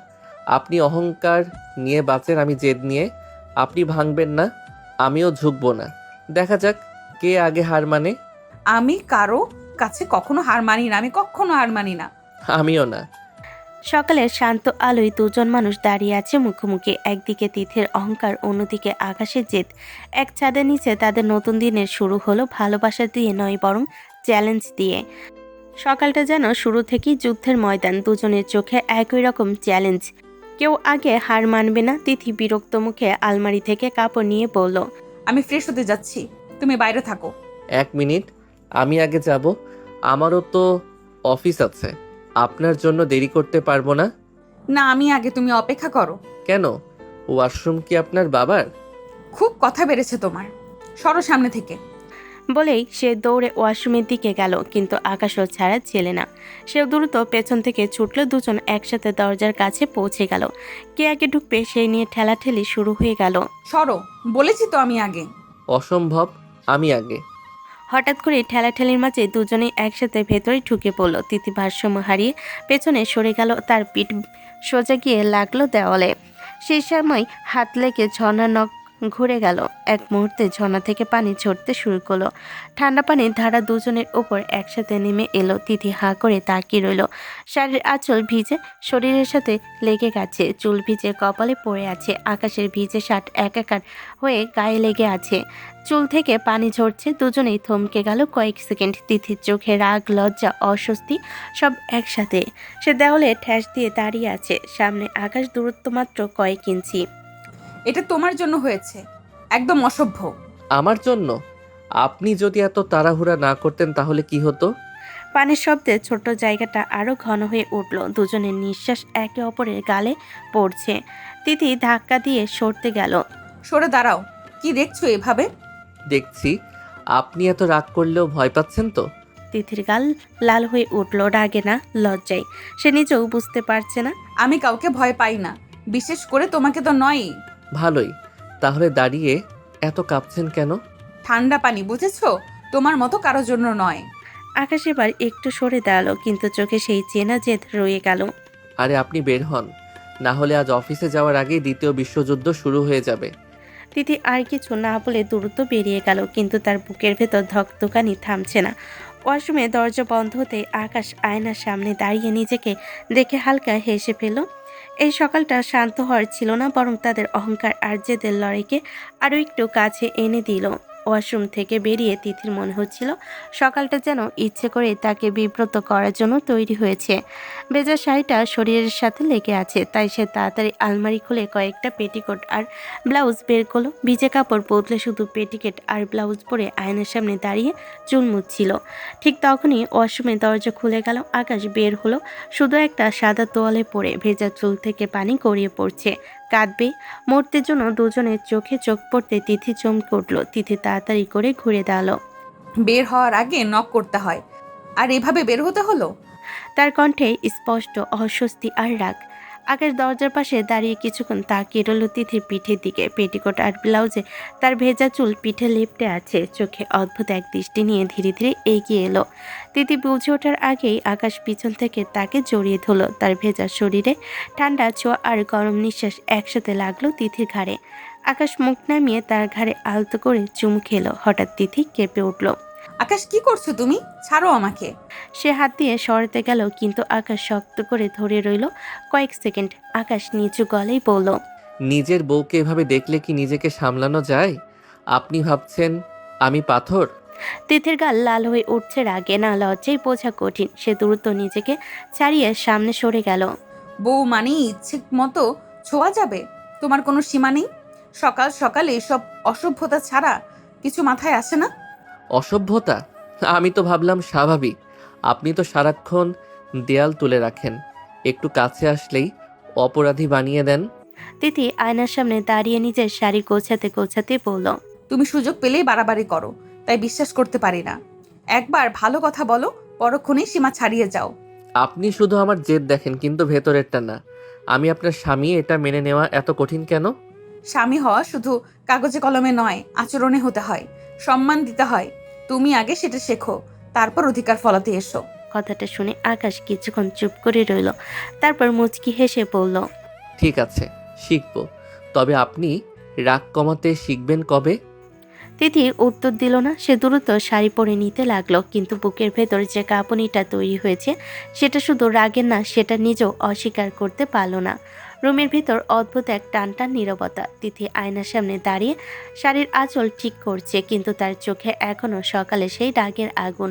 আপনি অহংকার নিয়ে বাঁচেন, আমি জেদ নিয়ে। আপনি ভাঙবেন না, আমিও ঝুঁকবো না। দেখা যাক কে আগে হার মানে। আমি কারো কাছে কখনো হার মানি না। আমি কখনো হার মানি না। আমিও না। সকালের শান্ত আলোয় দুজন মানুষ দাঁড়িয়ে আছে মুখোমুখি। একদিকে তিথির অহংকার, অন্যদিকে আকাশের জেদ। এক ছাদের নিচে তাদের নতুন দিনের শুরু হলো, ভালোবাসা দিয়ে নয়, বরং চ্যালেঞ্জ দিয়ে। সকালটা যেন শুরু থেকেই যুদ্ধের ময়দান। দুজনের চোখে একই রকম চ্যালেঞ্জ। কেউ আগে হার মানবে না। তিথি বিরক্ত মুখে আলমারি থেকে কাপড় নিয়ে বলল, আমি ফ্রেশ হতে যাচ্ছি, তুমি বাইরে থাকো। 1 মিনিট, আমি আগে যাব। আমারও তো অফিস আছে। আপনার জন্য দেরি করতে পারবো না। না, আমি আগে, তুমি অপেক্ষা করো। কেন? ওয়াশরুম কি আপনার বাবার? খুব কথা বেড়েছে তোমার, সরো সামনে থেকে। বলেই সে দৌড়ে ওয়াশরুমের দিকে গেল, কিন্তু আকাশও ছাড়া ছেলে না। সেও দ্রুত পেছন থেকে ছুটল। দুজন একসাথে দরজার কাছে পৌঁছে গেল। কে আগে ঢুকবে সেই নিয়ে ঠেলাঠেলি শুরু হয়ে গেল। সরো, বলেছি তো আমি আগে। অসম্ভব, আমি আগে। হঠাৎ করে ঠেলাঠেলির মাঝে দুজনেই একসাথে ভেতরে ঢুকে পড়ল। তিথি ভারসাম্য হারিয়ে পেছনে সরে গেল, তার পিঠ সোজা গিয়ে লাগলো দেওয়ালে। সেই সময় হাত লেগে ঝর্ণার নখ ঘুরে গেল। এক মুহূর্তে ঝর্ণা থেকে পানি ঝরতে শুরু করলো। ঠান্ডা পানির ধারা দুজনের ওপর একসাথে নেমে এলো। তিথি হাঁ করে তাকিয়ে রইল। শাড়ির আঁচল ভিজে শরীরের সাথে লেগে গেছে, চুল ভিজে কপালে পড়ে আছে, আকাশের ভিজে শার্ট একাকার হয়ে গায়ে লেগে আছে, চুল থেকে পানি ঝরছে। দুজনেই থমকে গেল কয়েক সেকেন্ড। তিথির চোখে রাগ, লজ্জা, অস্বস্তি সব একসাথে। সে দেওয়ালে ঠ্যাস দিয়ে দাঁড়িয়ে আছে, সামনে আকাশ, দূরত্ব মাত্র কয়েক ইঞ্চি। এটা তোমার জন্য হয়েছে, একদম অসভ্য। আমার জন্য? আপনি যদি এত তাড়াহুড়া না করতেন তাহলে কি হতো? পানির শব্দে ছোট জায়গাটা আরো ঘন হয়ে উঠল। দুজনের নিঃশ্বাস একে অপরের গালে পড়ছে। তিথি ধাক্কা দিয়ে সরতে গেল। সরে দাঁড়াও, কি দেখছো এভাবে? দেখছি আপনি এত রাগ করলেও ভয় পাচ্ছেন তো। তিথির গাল লাল হয়ে উঠল, রাগে না লজ্জায়। সে নিজেও বুঝতে পারছে না। আমি কাউকে ভয় পাই না, বিশেষ করে তোমাকে তো নয়ই। ভালোই, তাহলে দাঁড়িয়ে এত কাঁপছেন কেন? ঠান্ডা পানি, বুঝেছো? তোমার মতো কারোর জন্য নয়। আকাশ এবার একটু সরে দাঁড়ালো, কিন্তু চোখে সেই চেনা জেদ রয়ে গেল। আরে আপনি বের হন, না হলে আজ অফিসে যাওয়ার আগেই দ্বিতীয় বিশ্বযুদ্ধ শুরু হয়ে যাবে। তিথি আর কিছু না বলে দ্রুত বেরিয়ে গেল, কিন্তু তার বুকের ভেতর ধকধকানি থামছে না। ওয়াশরুমে দরজা বন্ধ হতে আকাশ আয়নার সামনে দাঁড়িয়ে নিজেকে দেখে হালকা হেসে ফেল। এই সকালটা শান্ত হওয়ার ছিল না, বরং তাদের অহংকার আর জেদের লড়াইকে আরও একটু কাছে এনে দিল। ওয়াশরুম থেকে বেরিয়ে তিথির মনে হচ্ছিল সকালটা যেন ইচ্ছে করে তাকে বিব্রত করার জন্য তৈরি হয়েছে। ভেজা শাড়িটা শরীরের সাথে লেগে আছে, তাই সে তাড়াতাড়ি আলমারি খুলে কয়েকটা পেটিকোট আর ব্লাউজ বের করলো। ভিজে কাপড় বদলে শুধু পেটিকোট আর ব্লাউজ পরে আয়নার সামনে দাঁড়িয়ে চুল মুছছিল। ঠিক তখনই ওয়াশরুমের দরজা খুলে গেল। আকাশ বের হলো, শুধু একটা সাদা তোয়ালে পরে, ভেজা চুল থেকে পানি গড়িয়ে পড়ছে। কাঁদবে মরতে জন্য দুজনের চোখে চোখ পড়তে তিথি চমকে উঠল। তিথি তাড়াতাড়ি করে ঘুরে দাঁড়ালো। বের হওয়ার আগে নক করতে হয়, আর এভাবে বের হতে হলো? তার কণ্ঠে স্পষ্ট অস্বস্তি আর রাগ। আকাশ দরজার পাশে দাঁড়িয়ে কিছুক্ষণ তাকিয়ে রইল তিথির পিঠের দিকে। পেটিকোট আর ব্লাউজে তার ভেজা চুল পিঠে লেপ্টে আছে। চোখে অদ্ভুত এক দৃষ্টি নিয়ে ধীরে ধীরে এগিয়ে এলো। তিথি বুঝে ওঠার আগেই আকাশ পিছন থেকে তাকে জড়িয়ে ধরল। তার ভেজা শরীরে ঠান্ডা ছোঁয়া আর গরম নিঃশ্বাস একসাথে লাগলো তিথির ঘাড়ে। আকাশ মুখ নামিয়ে তার ঘাড়ে আলতো করে চুমু খেলো। হঠাৎ তিথি কেঁপে উঠল। আকাশ, কি করছো তুমি? ছাড়ো আমাকে। সে হাত দিয়ে সরাতে গেল, কিন্তু আকাশ শক্ত করে ধরে রইল। কয়েক সেকেন্ড আকাশ নিচু গলায় বলল, নিজের বউকে এভাবে দেখলে কি নিজেকে সামলানো যায়? আপনি ভাবছেন আমি পাথর? তিথির গাল লাল হয়ে উঠছে রাগে, না লজ্জায় বোঝা কঠিন। সে দ্রুত নিজেকে ছাড়িয়ে সামনে সরে গেল। বউ মানে ইচ্ছে মতো ছোঁয়া যাবে? তোমার কোনো সীমা নেই? সকাল সকাল এসব অসভ্যতা ছাড়া কিছু মাথায় আসে না? অসভ্যতা? আমি তো ভাবলাম স্বাভাবিক। আপনি তো সারাক্ষণ দেয়াল তুলে রাখেন, একটু কাছে আসলেই অপরাধী বানিয়ে দেন। তিথি আয়নার সামনে দাঁড়িয়ে নিজের শাড়ি গোছাতে গোছাতে বলল, তুমি সুযোগ পেলেই বাড়াবাড়ি করো, তাই বিশ্বাস করতে পারি না। একবার ভালো কথা বলো, পরক্ষণেই সীমা ছাড়িয়ে যাও। আপনি শুধু আমার জেদ দেখেন, কিন্তু ভেতরেরটা না। আমি আপনার স্বামী, এটা মেনে নেওয়া এত কঠিন কেন? স্বামী হওয়া শুধু কাগজে কলমে নয়, আচরণে হতে হয়, সম্মান দিতে হয়। তুমি আগে সেটা শেখো, তারপর অধিকার ফলাতে এসো। কথাটা শুনে আকাশ কিছুক্ষণ চুপ করে রইল। তারপর মুচকি হেসে বলল, ঠিক আছে, শিখব। তবে আপনি রাগ কমাতে শিখবেন কবে? তিথি উত্তর দিল না। সে দ্রুত শাড়ি পরে নিতে লাগলো, কিন্তু বুকের ভেতর যে কাঁপুনিটা তৈরি হয়েছে সেটা শুধু রাগের না, সেটা নিজেও অস্বীকার করতে পারল না। রুমের ভিতর অদ্ভুত এক টানটান নীরবতা। তিথি আয়নার সামনে দাঁড়িয়ে শাড়ির আঁচল ঠিক করছে, কিন্তু তার চোখে এখনো সকালে সেই রাগের আগুন।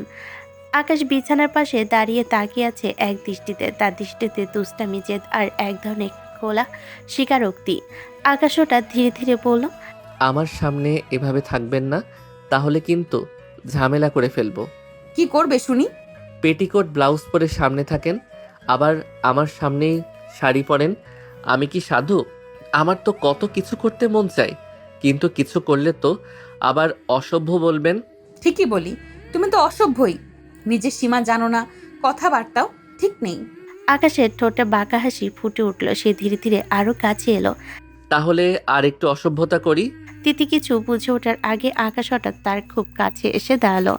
আকাশ বিছানার পাশে দাঁড়িয়ে তাকিয়ে আছে এক দৃষ্টিতে। তার দৃষ্টিতে দুষ্টামি, জেদ আর এক ধরনের খোলা স্বীকারোক্তি। আকাশ ওটা ধীরে ধীরে বলল, আমার সামনে এভাবে থাকবেন না, তাহলে কিন্তু ঝামেলা করে ফেলবো। কি করবে শুনি? পেটিকোট ব্লাউজ পরে সামনে থাকেন, আবার আমার সামনেই শাড়ি পরেন। আমি কি সাধু? আমার তো কত কিছু করতে মন চায়, কিন্তু কিছু করলে তো আবার অসভ্য বলবেন। ঠিকই বলি, তুমি তো অসভ্যই। নিজের সীমা জানো না, কথাবার্তাও ঠিক নেই। আকাশের ঠোঁটে বাঁকা হাসি ফুটে উঠল। সে ধীরে ধীরে আরো কাছে এলো। তাহলে আর একটু অসভ্যতা করি। তিথি কিছু বুঝে ওঠার আগে আকাশ হঠাৎ তার খুব কাছে এসে দাঁড়ালো।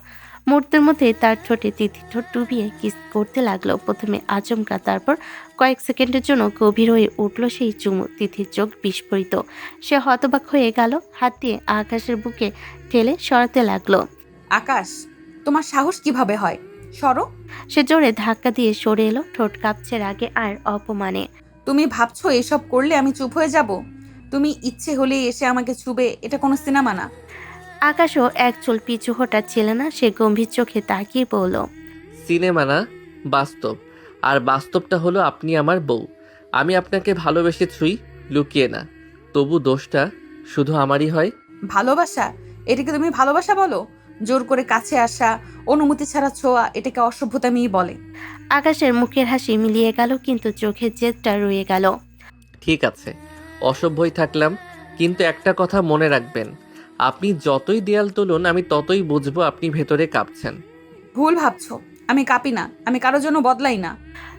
মুহূর্তের মধ্যে তার ঠোঁটে তিথির ঠোঁট ডুবিয়ে কিস করতে লাগলো। প্রথমে আচমকা, তারপর কয়েক সেকেন্ডের জন্য গভীর হয়ে উঠল সেই চুমু। তিথির চোখ বিস্ফোরিত, সে হতবাক হয়ে গেল, হাত দিয়ে আকাশের বুকে ঠেলে সরাতে লাগলো। আকাশ, তোমার সাহস কিভাবে হয়? সরো। সে জোরে ধাক্কা দিয়ে সরে এলো, ঠোঁট কাঁপছে রাগে আর অপমানে। তুমি ভাবছো এসব করলে আমি চুপ হয়ে যাব? তুমি ইচ্ছে হলে এসে আমাকে ছুবে, এটা কোনো সিনেমা না। আকাশও এক চুল পিছু হটাচ্ছিল না, সে গম্ভীর চোখে তাকিয়ে বলল, সিনেমা না, বাস্তব। আর বাস্তবটা হলো আপনি আমার বউ। আমি আপনাকে ভালোবেসে ছুঁই, লুকিয়ে না। তবু দোষটা শুধু আমারই হয়। ভালোবাসা? এটাকে তুমি ভালোবাসা বলো? জোর করে কাছে আসা, অনুমতি ছাড়া ছোঁয়া, এটাকে অসভ্যতামিই বলে। আকাশের মুখের হাসি মিলিয়ে গেল, কিন্তু চোখের জেদটা রয়ে গেল। ঠিক আছে, অসভ্যই থাকলাম, কিন্তু একটা কথা মনে রাখবেন, আপনি যতই দেয়াল তুলুন আমি ততই বুঝবো আপনি ভেতরে কাঁপছেন। ভুল ভাবছো, আমি কাঁপি না, আমি কারোর জন্য বদলাই না।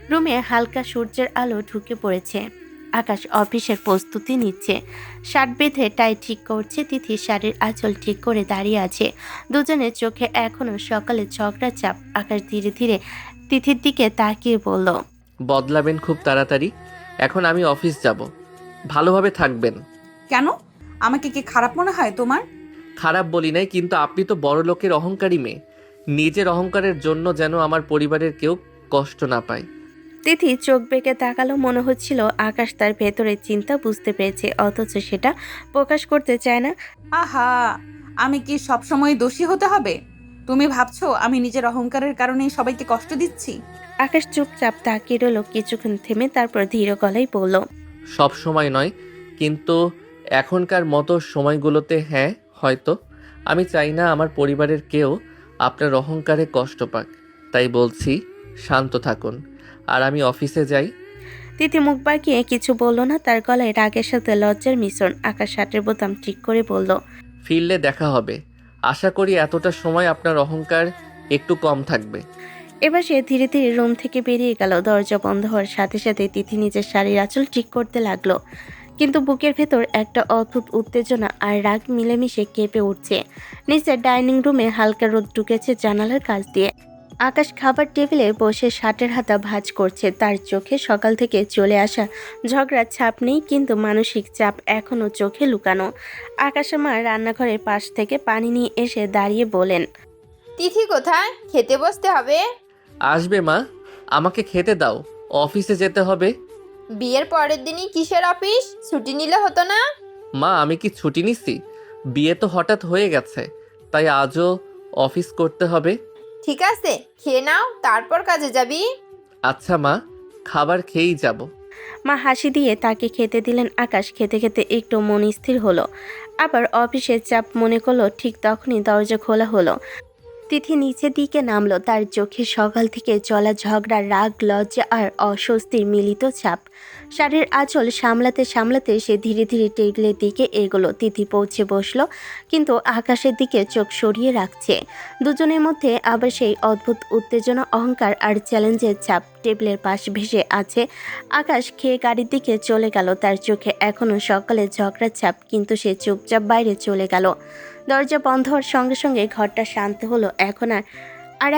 রুমে হালকা সূর্যের আলো ঢুকে পড়েছে। আকাশ অফিসের প্রস্তুতি নিচ্ছে, শার্ট বেঁধে টাই ঠিক করছে। তিথি শাড়ির আঁচল ঠিক করে দাঁড়িয়ে আছে, দুজনের চোখে এখনো সকালে ঝগড়া চাপ। আকাশ ধীরে ধীরে তিথির দিকে তাকিয়ে বলল, বদলাবেন খুব তাড়াতাড়ি। এখন আমি অফিস যাব, ভালোভাবে থাকবেন। কেন? আমাকে কি খারাপ মনে হয় তোমার? খারাপ বলি নাই, কিন্তু আপনি তো বড় লোকের অহংকারী মেয়ে। নিজের অহংকারের জন্য যেন আমার পরিবারের কেউ কষ্ট না পায়। তিথি চোখ বেঁকে তাকালো, মনে হচ্ছিল আকাশ তার ভেতরের চিন্তা বুঝতে পেরেছে, অথচ সেটা প্রকাশ করতে চায় না। আহা, আমি কি সবসময় দোষী হতে হবে? তুমি ভাবছো আমি নিজের অহংকারের কারণেই সবাইকে কষ্ট দিচ্ছি? আকাশ চুপচাপ তাকিয়ে রইল কিছুক্ষণ, থেমে তারপর ধীর গলায় বলল, সব সময় নয়, কিন্তু এখনকার মতো সময়গুলোতে হ্যাঁ, হয়তো। আমি চাই না আমার পরিবারের কেউ আপনার অহংকারে কষ্ট পাক। তাই বলছি, শান্ত থাকুন আর আমি অফিসে যাই। তিথি মুখ বাঁকিয়ে কিছু বলল না, তার গলায় রাগের সাথে লজ্জার মিশ্রণ। আকাশ শার্টের বোতাম ঠিক করে বলল, ফিরলে দেখা হবে। আশা করি এতটা সময় আপনার অহংকার একটু কম থাকবে। এবার সে ধীরে ধীরে রুম থেকে বেরিয়ে গেল। দরজা বন্ধ হওয়ার সাথে সাথে তিথি নিজের শাড়ির আঁচল ঠিক করতে লাগলো, কিন্তু বুকের ভেতর একটা অদ্ভুত উত্তেজনা আর রাগ মিলেমিশে কেঁপে উঠছে। নিচের ডাইনিং রুমে হালকা রোদ ঢুকেছে জানালার কাছ দিয়ে। আকাশ খাবার টেবিলে বসে শার্টের হাতা ভাঁজ করছে, তার চোখে সকাল থেকে চলে আসা ঝগড়ার ছাপ নেই, কিন্তু মানসিক চাপ এখনো চোখে লুকানো। আকাশের মা রান্নাঘরের পাশ থেকে পানি নিয়ে এসে দাঁড়িয়ে বলেন, তিথি কোথায়? খেতে বসতে হবে। আসবে মা, আমাকে খেতে দাও, অফিসে যেতে হবে। বিয়ের পরের দিনই কিসের অফিস? ছুটি নিলে হতো না? মা, আমি কি ছুটি নিছি? বিয়ে তো হঠাৎ হয়ে গেছে, তাই আজও অফিস করতে হবে। ঠিক আছে, খেয়ে নাও, তারপর কাজে যাবি। আচ্ছা মা, খাবার খেয়েই যাব। মা হাসি দিয়ে তাকে খেতে দিলেন। আকাশ খেতে খেতে একটু মন স্থির হলো, আবার অফিসের চাপ মনে করলো। ঠিক তখনই দরজা খোলা হলো। তিথি নিচের দিকে নামলো, তার চোখে সকাল থেকে চলা ঝগড়া, রাগ, লজ্জা আর অস্বস্তির মিলিত ছাপ। শাড়ির আঁচল সামলাতে সামলাতে সে ধীরে ধীরে টেবিলের দিকে এগোলো। তিথি পৌঁছে বসলো, কিন্তু আকাশের দিকে চোখ সরিয়ে রাখছে। দুজনের মধ্যে আবার সেই অদ্ভুত উত্তেজনা, অহংকার আর চ্যালেঞ্জের ছাপ। টেবিলের পাশ ভেসে আছে। আকাশ খেয়ে গাড়ির দিকে চলে গেল, তার চোখে এখনো সকালের ঝগড়ার ছাপ, কিন্তু সে চুপচাপ বাইরে চলে গেল। দরজা বন্ধ হওয়ার সঙ্গে সঙ্গে ঘরটা শান্ত হলো।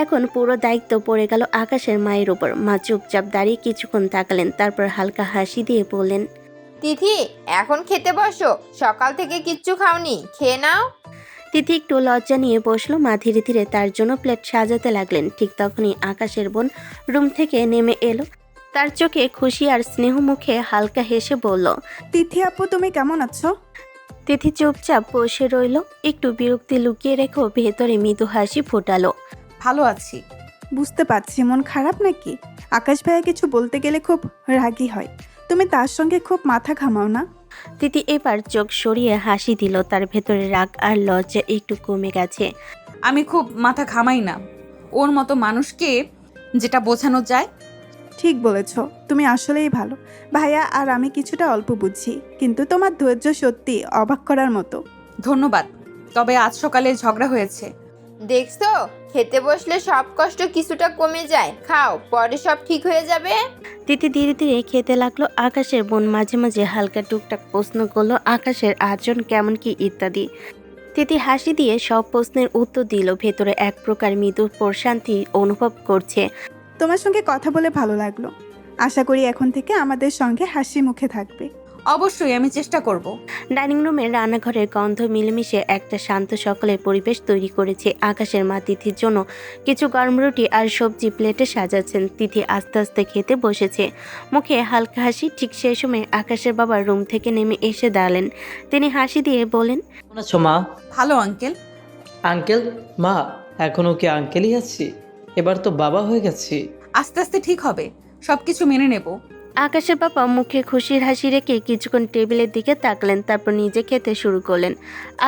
এখন পুরো দায়িত্ব পড়ে গেল আকাশের মায়ের উপর। মা চুপচাপ দাঁড়িয়ে কিছুক্ষণ তাকালেন, তারপর হালকা হাসি দিয়ে বললেন, তিথি, এখন খেতে বসো, সকাল থেকে কিচ্ছু খাওনি, খেয়ে নাও। তিথি একটু লজ্জা নিয়ে বসলো। মা ধীরে ধীরে তার জন্য প্লেট সাজাতে লাগলেন। ঠিক তখনই আকাশের বোন রুম থেকে নেমে এলো, তার চোখে খুশি আর স্নেহ, মুখে হালকা হেসে বলল, তিথি আপু, তুমি কেমন আছো? তিথি চুপচাপ বসে রইল, একটু বিরক্তি লুকিয়ে রেখেও ভেতরে মৃদু হাসি ফোটালো। ভালো আছি। বুঝতে পারছি, মন খারাপ নাকি? আকাশ ভাইয়া কিছু বলতে গেলে খুব রাগী হয়, তুমি তার সঙ্গে খুব মাথা ঘামাও না? তিথি এবার চোখ সরিয়ে হাসি দিল, তার ভেতরে রাগ আর লজ্জা একটু কমে গেছে। আমি খুব মাথা ঘামাই না, ওর মতো মানুষকে যেটা বোঝানো যায়। ঠিক বলেছ, তুমি আসলেই ভালো। ভাইয়া আর আমি কিছুটা অল্প বুঝি, কিন্তু তোমার ধৈর্য সত্যি অবাক করার মতো। ধন্যবাদ। তবে আজ সকালে ঝগড়া হয়েছে। দেখছো, খেতে বসলে সব কষ্ট কিছুটা কমে যায়। খাও, পরে সব ঠিক হয়ে যাবে। তিথি ধীরে ধীরে খেতে লাগলো। আকাশের বোন মাঝে মাঝে হালকা টুকটাক প্রশ্ন করলো, আকাশের আচরণ কেমন কি ইত্যাদি। তিথি হাসি দিয়ে সব প্রশ্নের উত্তর দিল। ভেতরে এক প্রকার মৃদু প্রশান্তি অনুভব করছে। তোমার সঙ্গে কথা বলে ভালো লাগলো। আশা করি এখন থেকে আমাদের সঙ্গে হাসি মুখে থাকবে। অবশ্যই আমি চেষ্টা করব। ডাইনিং রুমে রান্নাঘরের গন্ধ মিলেমিশে একটা শান্ত সকালের পরিবেশ তৈরি করেছে। আকাশের মা তিথির জন্য কিছু গরম রুটি আর সবজি প্লেটে সাজাচ্ছেন। তিথি আস্তে আস্তে খেতে বসেছে, মুখে হালকা হাসি। ঠিক সেই সময় আকাশের বাবা রুম থেকে নেমে এসে দাঁড়ালেন। তিনি হাসি দিয়ে বলেন, কেমন আছো মা? ভালো আঙ্কেল। আঙ্কেল? মা, এখনও কি আঙ্কেলই আছি? এবার তো বাবা হয়ে গেছি। আস্তে আস্তে ঠিক হবে, সবকিছু মেনে নেব। আকাশের বাবা মুখে খুশির হাসি রেখে কিছুক্ষণ টেবিলের দিকে তাকলেন, তারপর নিজে খেতে শুরু করলেন।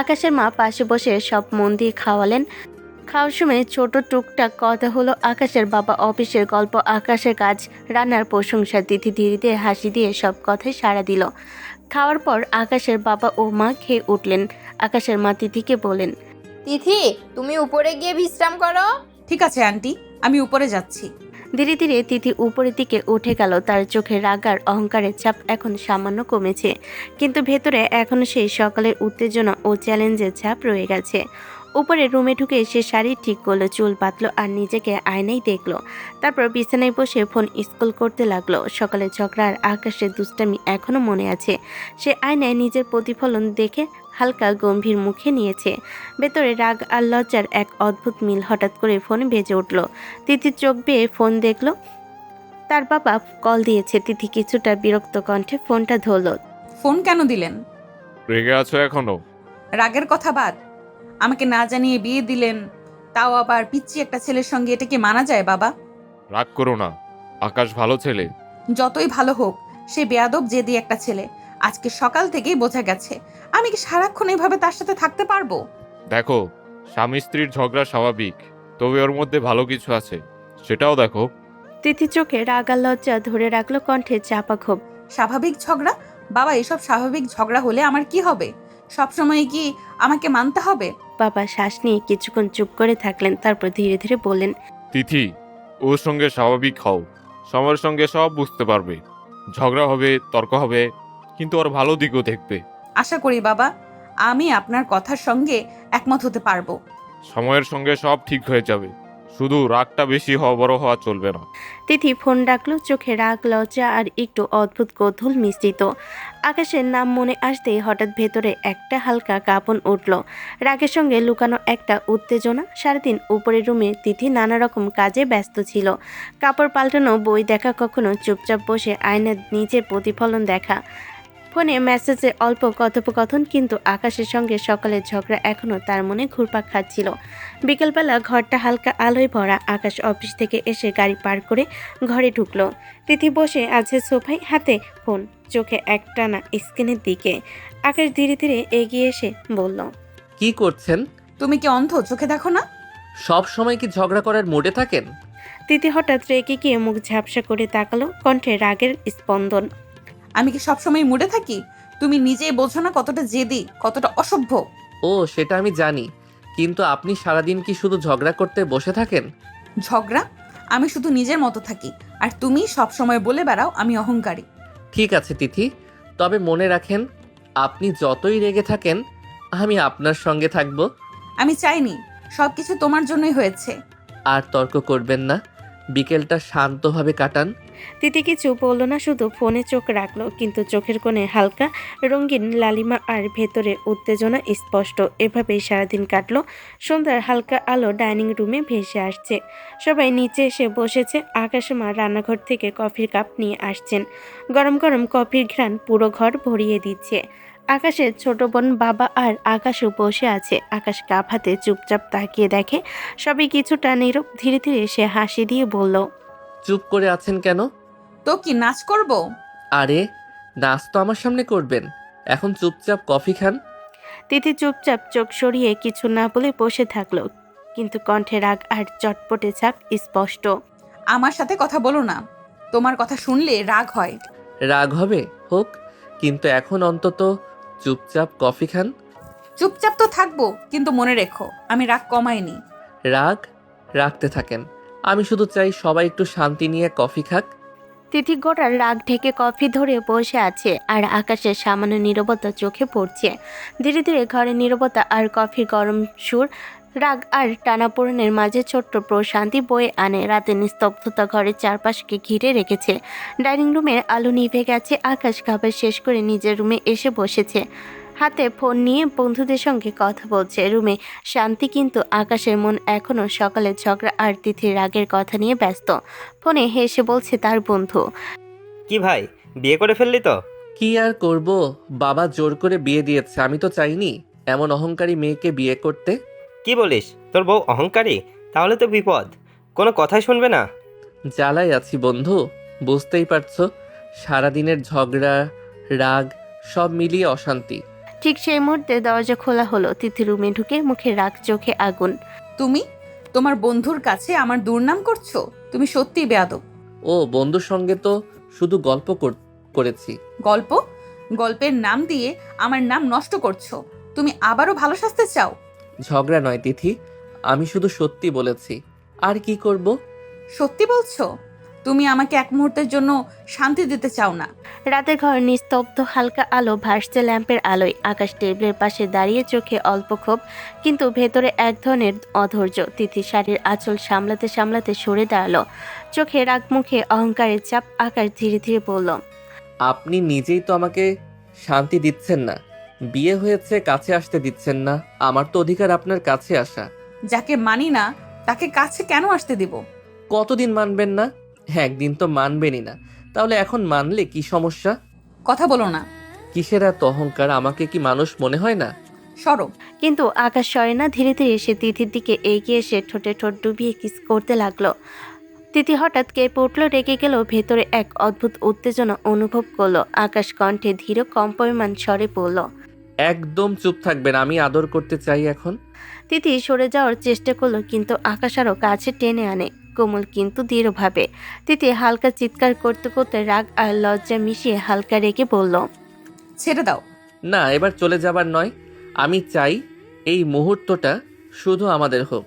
আকাশের মা পাশে বসে সব মন দিয়ে খাওয়ালেন। খাওয়ার সময় ছোট টুকটাক কথা হলো আকাশের বাবা অফিসের গল্প, আকাশের কাজ, রান্নার প্রশংসা। তিথি ধীরে ধীরে হাসি দিয়ে সব কথায় সাড়া দিল। খাওয়ার পর আকাশের বাবা ও মা খেয়ে উঠলেন। আকাশের মা তিথিকে বলেন, তিথি, তুমি উপরে গিয়ে বিশ্রাম করো। ঠিক আছে আন্টি, আমি উপরে যাচ্ছি। ধীরে ধীরে তিথি উপরের দিকে উঠে গেল। তার চোখে রাগ আর অহংকারের ছাপ এখন সামান্য কমেছে, কিন্তু ভেতরে এখনো সেই সকালের উত্তেজনা ও চ্যালেঞ্জের ছাপ রয়ে গেছে। উপরে রুমে ঢুকে সে শাড়ি ঠিক করলো, চুল পাতলো আর নিজেকে আয়নায় দেখলো। তারপর বিছানায় বসে ফোন স্ক্রল করতে লাগলো। সকালে ঝগড়া আর আকাশের দুষ্টামি এখনো মনে আছে। সে আয়নায় নিজের প্রতিফলন দেখে হালকা গম্ভীর মুখে নিয়েছে। ভেতরে রাগ আর লজ্জার এক অদ্ভুত মিল। হঠাৎ করে ফোন বেজে উঠল। তিথির চোখ বেয়ে ফোন দেখলো। তার বাবা কল দিয়েছে। তিথি কিছুটা বিরক্ত কণ্ঠে ফোনটা ধরল। ফোন কেন দিলেন? রেগে আছো এখনো? রাগের কথা বাদ, আমাকে না জানিয়ে বিয়ে দিলেন, তাও আবার পিচ্চি একটা ছেলের সঙ্গে। এটা কি মানা যায় বাবা? রাগ করো না, আকাশ ভালো ছেলে। যতই ভালো হোক, সে বেয়াদব জেদি একটা ছেলে। আজকে সকাল থেকেই বোঝা গেছে। আমি কি সারাক্ষণ এভাবে তার সাথে থাকতে পারবো? দেখো, স্বামী স্ত্রীর ঝগড়া স্বাভাবিক, তবে ওর মধ্যে ভালো কিছু আছে, সেটাও দেখো। তিথি চোখে রাগ আর লজ্জা ধরে রাখলো, কণ্ঠে চাপা ক্ষোভ। স্বাভাবিক ঝগড়া? বাবা, এসব স্বাভাবিক ঝগড়া হলে আমার কি হবে? সবসময় কি আমাকে মানতে হবে? বাবা শ্বাস নিয়ে কিছুক্ষণ চুপ করে থাকলেন, তারপর ধীরে ধীরে বললেন, তিথি, ওর সঙ্গে স্বাভাবিক হও, সময়ের সঙ্গে সব বুঝতে পারবে। ঝগড়া হবে, তর্ক হবে, কিন্তু ওর ভালো দিকও দেখবে। আশা করি বাবা, আমি আপনার কথার সঙ্গে একমত হতে পারবো। সময়ের সঙ্গে সব ঠিক হয়ে যাবে, শুধু রাগটা বেশি বড় হওয়া চলবে না। তিথি ফোন রাখলো। চোখে রাগ, লজ্জা আর একটু অদ্ভুত কৌতূহল মিশ্রিত। আকাশের নাম মনে আসতেই হঠাৎ ভেতরে একটা হালকা কাঁপন উঠল। রাগের সঙ্গে লুকানো একটা উত্তেজনা। সারাদিন উপরের রুমে তিথি নানা রকম কাজে ব্যস্ত ছিল। কাপড় পাল্টানো, বই দেখা, কখনো চুপচাপ বসে আয়নার নিজের প্রতিফলন দেখা, ফোনে মেসেজে অল্প কথোপকথন। কিন্তু আকাশের সঙ্গে সকালের ঝগড়া এখনো তার মনে ঘুরপাক খাচ্ছিল। বিকেলবেলা ঘরটা হালকা আলোয় ভরা। আকাশ অফিস থেকে এসে গাড়ি পার করে ঘরে ঢুকলো। তিথি বসে আছে সোফায়, হাতে ফোন, চোখে একটানা স্ক্রিনের দিকে। আকাশ ধীরে ধীরে এগিয়ে এসে বলল, কি করছেন? তুমি কি অন্ধ, চোখে দেখো না? সব সময় কি ঝগড়া করার মোডে থাকেন? তিথি হঠাৎ রেগে গিয়ে মুখ ঝাপসা করে তাকালো, কণ্ঠে রাগের স্পন্দন। আমি কি সবসময় মুডে থাকি? তুমি নিজেই বোঝো না কতটা জেদি, কতটা অসভ্য। ও, সেটা আমি জানি, কিন্তু আপনি সারাদিন কি শুধু ঝগড়া করতে বসে থাকেন? ঝগড়া? আমি শুধু নিজের মতো থাকি, আর তুমি সব সময় বলে বেড়াও আমি অহংকারী। ঠিক আছে তিথি, তবে মনে রাখেন, আপনি যতই রেগে থাকেন, আমি আপনার সঙ্গে থাকব। আমি চাইনি, সবকিছু তোমার জন্যই হয়েছে। আর তর্ক করবেন না, বিকেলটা শান্তভাবে কাটান। তিথি কিছু বলল না, শুধু ফোনে চোখ রাখলো, কিন্তু চোখের কোণে হালকা রঙিন লালিমা আর ভেতরে উত্তেজনা স্পষ্ট। এভাবেই সারাদিন কাটলো। সন্ধ্যার হালকা আলো ডাইনিং রুমে ভেসে আসছে। সবাই নিচে এসে বসেছে। আকাশের মা রান্নাঘর থেকে কফির কাপ নিয়ে আসছেন। গরম গরম কফির ঘ্রাণ পুরো ঘর ভরিয়ে দিচ্ছে। আকাশের ছোট বোন, বাবা আর আকাশও বসে আছে। আকাশ কাপ হাতে চুপচাপ তাকিয়ে দেখে সবাই কিছুটা নীরব। ধীরে ধীরে সে হাসি দিয়ে বলল, চুপ করে আছেন কেন? তো কি নাচ করব? আরে, নাচ তো আমার সামনে করবেন, এখন চুপচাপ কফি খান। তিথি চুপচাপ চোখ সরিয়ে কিছু না বলে বসে থাকলো, কিন্তু কণ্ঠে রাগ আর চটপটে ছাপ স্পষ্ট। আমার সাথে কথা বলো না, তোমার কথা শুনলে রাগ হয়। রাগ হবে হোক, কিন্তু এখন অন্তত চুপচাপ কফি খান। চুপচাপ তো থাকবো, কিন্তু মনে রেখো আমি রাগ কমাইনি। রাগ রাখতে থাকেন, আমি শুধু চাই সবাই একটু শান্তি নিয়ে কফি খাক। তিথি গোটার রাগ ঢেকে কফি ধরে বসে আছে আর আকাশের সামান্য নীরবতা চোখে পড়ছে। ধীরে ধীরে ঘরের নীরবতা আর কফির গরম সুর রাগ আর টানাপোড়েনের মাঝে ছোট্ট প্রশান্তি বয়ে আনে। রাতের নিস্তব্ধতা ঘরের চারপাশকে ঘিরে রেখেছে। ডাইনিং রুমের আলো নিভে গেছে। আকাশ খাবার শেষ করে নিজের রুমে এসে বসেছে। হাতে ফোন নিয়ে বন্ধুদের সঙ্গে কথা বলছে। রুমে শান্তি, কিন্তু আকাশের মন এখনও সকালের ঝগড়া আর তিথির রাগের কথা নিয়ে ব্যস্ত। ফোনে হেসে বলছে তার বন্ধু। কি ভাই, বিয়ে করে ফেললি তো? কি আর করব, বাবা জোর করে বিয়ে দিয়েছে। আমি তো চাইনি এমন অহংকারী মেয়েকে বিয়ে করতে। কি বলিস, তোর বউ অহংকারী? তাহলে তো বিপদ, কোনো কথাই শুনবে না। জ্বালাই আছি বন্ধু, বুঝতেই পারছো। সারাদিনের ঝগড়া, রাগ সব মিলিয়ে অশান্তি। ঠিক সেই মুহূর্তে দরজা খোলা হলো। তিথি রুমে ঢুকে মুখে রাগ, চোখে আগুন। তুমি তোমার বন্ধুর কাছে আমার দুর্নাম করছো? তুমি সত্যিই বেয়াদব। ও বন্ধুর সঙ্গে তো শুধু গল্প করেছি। গল্প? গল্পের নাম দিয়ে আমার নাম নষ্ট করছো। তুমি আবারও ভালো সাজতে চাও? ঝগড়া নয় তিথি, আমি শুধু সত্যি বলেছি। আর কি করব? সত্যি বলছো? তুমি আমাকে এক মুহূর্তের জন্য শান্তি দিতে চাও না? রাতের ঘর নিস্তব্ধ, হালকা আলো ভাসছে ল্যাম্পের আলোয়। আকাশ টেবিলের পাশে দাঁড়িয়ে, চোখে অল্প ক্ষোভ কিন্তু ভেতরে এক ধরনের অধৈর্য। তিথি শাড়ির আঁচল সামলাতে সামলাতে সরে দাঁড়ালো। চোখে রাগ, মুখে অহংকারের চাপ। আকাশ ধীরে ধীরে বলল, আপনি নিজেই তো আমাকে শান্তি দিচ্ছেন না। বিয়ে হয়েছে, কাছে আসতে দিচ্ছেন না। আমার তো অধিকার আপনার কাছে আসা। যাকে মানি না তাকে কাছে কেন আসতে দিব? কতদিন মানবেন না? একদিন তো মানবেনই না। তাহলে এখন মানলে কি সমস্যা? কথা বলো না। কিসের এত অহংকার? আমাকে কি মানুষ মনে হয় না? সরো। কিন্তু আকাশ সরে না। ধীরে ধীরে সে তিথির দিকে এগিয়ে এসে ঠোঁটে ঠোঁট ডুবিয়ে কিস করতে লাগলো। তিথি হঠাৎ কেঁপে উঠল, রেগে গেল। ভেতরে এক অদ্ভুত উত্তেজনা অনুভব করলো। আকাশ কণ্ঠে ধীর কম্পমান স্বরে পড়ল, একদম চুপ থাকবেন, আমি আদর করতে চাই এখন। তিথি সরে যাওয়ার চেষ্টা করলো, কিন্তু আকাশ আরও কাছে টেনে আনে, কোমল কিন্তু দৃঢ়ভাবে। তিথি হালকা চিৎকার করতে করতে রাগ আর লজ্জা মিশিয়ে হালকা রেগে বলল, ছেড়ে দাও। না, এবার চলে যাবার নয়। আমি চাই এই মুহূর্তটা শুধু আমাদের হোক।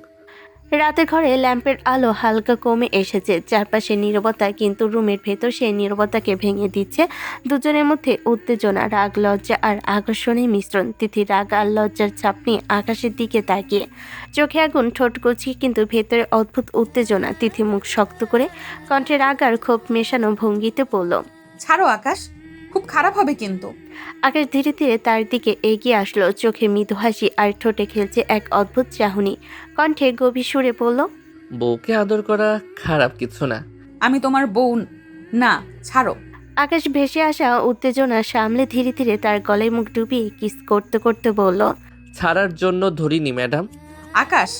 রাতের ঘরে ল্যাম্পের আলো হালকা কমে এসেছে। চারপাশে নীরবতা, কিন্তু রুমের ভেতর সেই নীরবতাকে ভেঙে দিচ্ছে দুজনের মধ্যে উত্তেজনা, রাগ, লজ্জা আর আকর্ষণের মিশ্রণ। তিথি রাগ আর লজ্জার ছাপ নিয়ে আকাশের দিকে তাকিয়ে, চোখে আগুন, ঠোঁট কুঁচিয়ে কিন্তু ভেতরে অদ্ভুত উত্তেজনা। তিথি মুখ শক্ত করে কণ্ঠে রাগ আর ক্ষোভ মেশানো ভঙ্গিতে পড়ল, ছাড়ো আকাশ, খুব খারাপ হবে কিন্তু। আকাশ ধীরে ধীরে তার দিকে এগিয়ে আসলো। চোখে মৃদু হাসি আর ঠোঁটে খেলছে এক অদ্ভুত চাহনি। কণ্ঠে গভীর সুরে বলল, বউকে আদর করা খারাপ কিছু না। আমি তোমার বউ না, ছাড়ো। আকাশ ভেসে আসা উত্তেজনা সামলে ধীরে ধীরে তার গলায় মুখ ডুবিয়ে কিস করতে করতে বলল, ছাড়ার জন্য ধরিনি ম্যাডাম। আকাশ,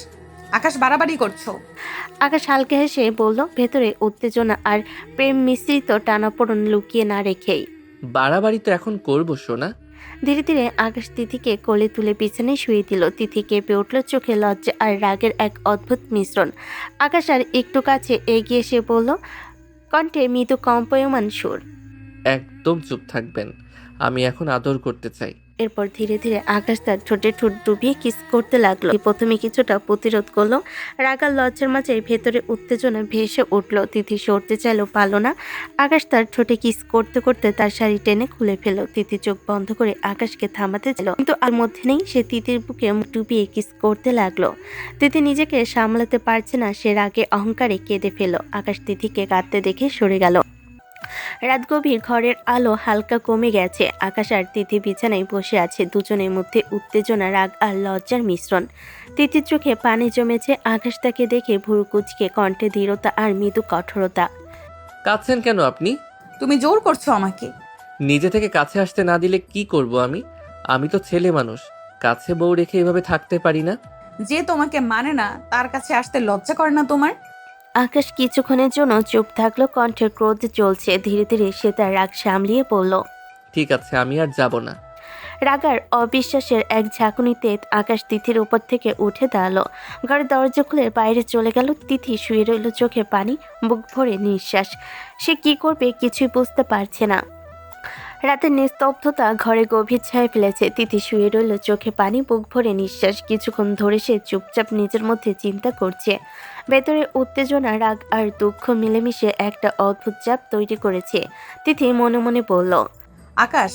আকাশ বাড়াবাড়ি করছো। আকাশ হালকা হেসে বলল, ভেতরে উত্তেজনা আর প্রেম মিশ্রিত টানাপোড়ন লুকিয়ে না রেখেই। বাড়াবাড়ি তো এখন করবো সোনা। ধীরে ধীরে আকাশ তিথিকে কোলে তুলে বিছানায় শুয়ে দিল। তিথি কেঁপে উঠল, চোখে লজ্জা আর রাগের এক অদ্ভুত মিশ্রণ। আকাশ আর একটু কাছে এগিয়ে এসে বলল, কণ্ঠে মৃদু কম্পয়মান সুর, একদম চুপ থাকবেন, আমি এখন আদর করতে চাই। এরপর ধীরে ধীরে আকাশ তার ঠোঁটে ঠোঁট ডুবিয়ে কিস করতে লাগলো। প্রথমে কিছুটা প্রতিরোধ করলো। রাগার লজ্জার মাঝে ভেতরে উত্তেজনা ভেসে উঠল। তিথি সরতে চাইলেও পারল না। আকাশ তার ঠোঁটে কিস করতে করতে তার শাড়ি টেনে খুলে ফেলল। তিথি চোখ বন্ধ করে আকাশকে থামাতে চাইল, কিন্তু আর মধ্যে নেই। সে তিথির বুকে মুখ ডুবিয়ে কিস করতে লাগলো। তিথি নিজেকে সামলাতে পারছে না। সে রাগে অহংকারে কেঁদে ফেলল। আকাশ তিথিকে কাঁদতে দেখে সরে গেল। রাত গভীর, ঘরের আলো হালকা কমে গেছে। আকাশ আর তিথি বিছানায় বসে আছে। দুজনের মধ্যে উত্তেজনা, রাগ আর লজ্জার মিশ্রণ। তিথির চোখে পানি জমেছে। আকাশ তাকে দেখে ভুরু কুঁচকে, কণ্ঠে দৃঢ়তা আর মৃদু কঠোরতা। কাঁদছেন কেন আপনি? তুমি জোর করছো আমাকে। নিজে থেকে কাছে আসতে না দিলে কি করব আমি? আমি তো ছেলে মানুষ, কাছে বউ রেখে এভাবে থাকতে পারি না। যে তোমাকে মানে না তার কাছে আসতে লজ্জা করে না তোমার? আকাশ কিছুক্ষণের জন্য চুপ থাকলো। কণ্ঠে ক্রোধ চলছে। ধীরে ধীরে সে তার রাগ সামলিয়ে বলল, ঠিক আছে, আমি আর যাব না। রাগার অবিশ্বাসের এক ঝাঁকুনিতে আকাশ তিথির উপর থেকে উঠে দাঁড়ালো। ঘরের দরজা খুলে বাইরে চলে গেল। তিথি শুয়ে রইল, চোখে পানি, বুক ভরে নিঃশ্বাস। সে কি করবে কিছুই বুঝতে পারছে না। রাতের নিস্তব্ধতা ঘরে গভীর ছায়া ফেলেছে। তিথি শুয়ে রইল, চোখে পানি, বুক ভরে নিঃশ্বাস। কিছুক্ষণ ধরে সে চুপচাপ নিজের মধ্যে চিন্তা করছে। ভেতরে উত্তেজনা, রাগ আর দুঃখ মিলেমিশে একটা অদ্ভুত চাপ তৈরি করেছে। তিথি মনে মনে বলল, আকাশ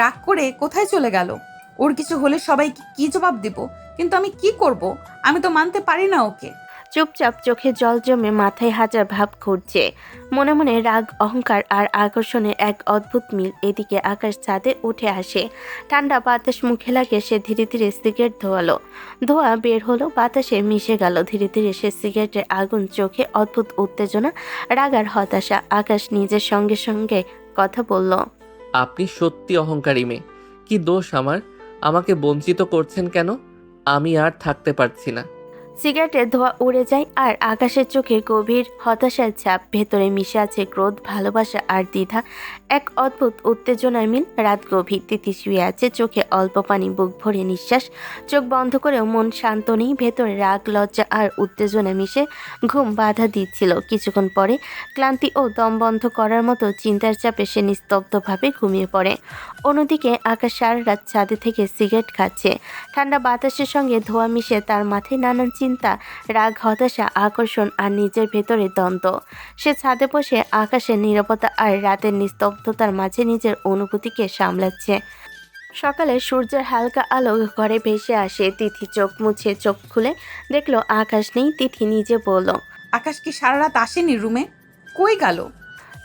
রাগ করে কোথায় চলে গেল? ওর কিছু হলে সবাই কি জবাব দিব? কিন্তু আমি কি করব? আমি তো মানতে পারি না ওকে। চুপচাপ চোখে জল জমে মাথায় হাজার ভাব ঘুরছে। মনে মনে রাগ, অহংকার আর আকর্ষণের এক অদ্ভুত মিল। এদিকে আকাশ ছাদে উঠে আসে। ঠান্ডা বাতাস মুখে লাগে। সে ধীরে ধীরে সিগারেট ধোয়ালো। ধোয়া বের হলো, বাতাসে মিশে গেল। ধীরে ধীরে সে সিগারেটের আগুন, চোখে অদ্ভুত উত্তেজনা, রাগ আর হতাশা। আকাশ নিজের সঙ্গে সঙ্গে কথা বলল, আপনি সত্যি অহংকারী মেয়ে। কি দোষ আমার? আমাকে বঞ্চিত করছেন কেন? আমি আর থাকতে পারছি না। সিগারেটের ধোঁয়া উড়ে যায় আর আকাশের চোখে গভীর হতাশার ছাপ। ভেতরে মিশে আছে ক্রোধ, ভালোবাসা আর দ্বিধা। এক অদ্ভুত উত্তেজনার মিল। রাত গভীর। তিথি শুয়ে আছে, চোখে অল্প পানি, বুক ভরে নিঃশ্বাস। চোখ বন্ধ করেও মন শান্ত নেই। ভেতরে রাগ, লজ্জা আর উত্তেজনা মিশে ঘুম বাধা দিচ্ছিল। কিছুক্ষণ পরে ক্লান্তি ও দম বন্ধ করার মতো চিন্তার চাপে সে নিস্তব্ধভাবে ঘুমিয়ে পড়ে। অন্যদিকে আকাশ সারা রাত ছাদে থেকে সিগারেট খাচ্ছে। ঠান্ডা বাতাসের সঙ্গে ধোঁয়া মিশে তার মাথায় নানান চিন্তা, রাগ, হতাশা, আকর্ষণ আর নিজের ভেতরে দ্বন্দ্ব। সে ছাদে বসে আকাশের নীরবতা আর রাতের নিস্তব্ধতার মাঝে নিজের অনুভূতিকে সামলাচ্ছে। সকালে সূর্যের হালকা আলো ঘরে ভেসে আসে। তিথি চোখ মুছে চোখ খুলে দেখলো আকাশ নেই। তিথি নিজে বলল, আকাশ কি সারা রাত আসেনি রুমে? কই গেল?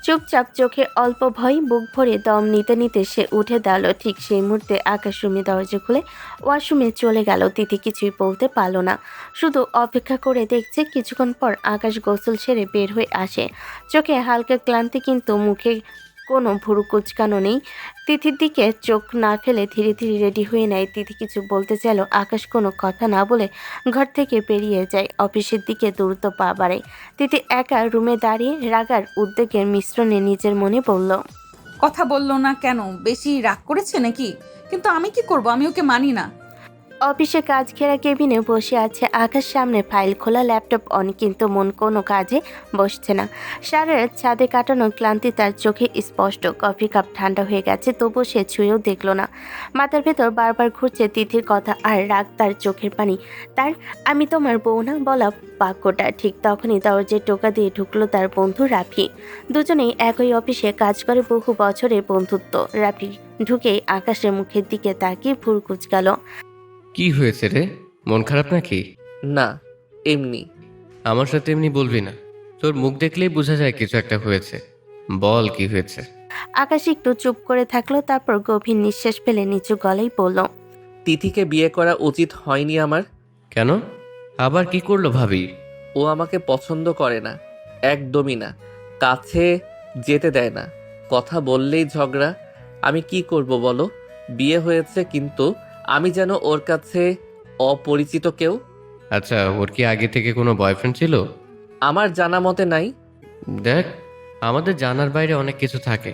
চুপচাপ, চোখে অল্প ভয়, বুক ভরে দম নিতে নিতে সে উঠে দাঁড়ালো। ঠিক সেই মুহূর্তে আকাশ রুমে দরজা খুলে ওয়াশরুমে চলে গেল। তিথি কিছুই বলতে পারল না, শুধু অপেক্ষা করে দেখছে। কিছুক্ষণ পর আকাশ গোসল সেরে বের হয়ে আসে। চোখে হালকা ক্লান্তি, কিন্তু মুখে কোনো ভুরু কুচকানো নেই। তিথির দিকে চোখ না ফেলে ধীরে ধীরে রেডি হয়ে নেয়। তিথি কিছু বলতে চাইল, আকাশ কোনো কথা না বলে ঘর থেকে বেরিয়ে যায়। অফিসের দিকে দ্রুত পা বাড়ায়। তিথি একা রুমে দাঁড়িয়ে রাগার উদ্বেগের মিশ্রণে নিজের মনে বলল, কথা বললো না কেন? বেশি রাগ করেছে নাকি? কিন্তু আমি কি করব? আমি ওকে মানি না। অফিসে কাজ ঘেরা কেবিনে বসে আছে আকাশ। সামনে ফাইল খোলা, ল্যাপটপ অন, কিন্তু মন কোনো কাজে বসছে না। সারা রাত ছাদে কাটানো ক্লান্তি তার চোখে স্পষ্ট। কফি কাপ ঠান্ডা হয়ে গেছে, তবু সে ছুঁয়েও দেখল না। মাথার ভেতর বারবার ঘুরছে তিথির কথা আর রাগ, তার চোখের পানি। তার আমি তোমার বউ না বলা বাক্যটা। ঠিক তখনই দরজায় টোকা দিয়ে ঢুকলো তার বন্ধু রাফি। দুজনেই একই অফিসে কাজ করে, বহু বছরের বন্ধুত্ব। রাফি ঢুকেই আকাশের মুখের দিকে তাকিয়ে ভুরু কুঁচকাল। কি হয়েছে রে? মন খারাপ নাকি? না, এমনি। আমার সাথে এমনি বলবি না, তোর মুখ দেখলেই বোঝা যায় কিছু একটা হয়েছে। বল কি হয়েছে? আকাশ একটু চুপ করে থাকলো, তারপর গভীর নিঃশ্বাস ফেলে নিচু গলায় বলল, তিথিকে বিয়ে করা উচিত হয়নি আমার। কেন? আবার কি করলো ভাবি? ও আমাকে পছন্দ করে না, একদমই না। কাছে যেতে দেয় না, কথা বললেই ঝগড়া। আমি কি করব বলো? বিয়ে হয়েছে, কিন্তু আমি যেন ওর কাছে অপরিচিত কেউ। আচ্ছা, ওর কি আগে থেকে কোনো বয়ফ্রেন্ড ছিল? আমার জানা মতে নাই। দেখ, আমাদের জানার বাইরে অনেক কিছু থাকে।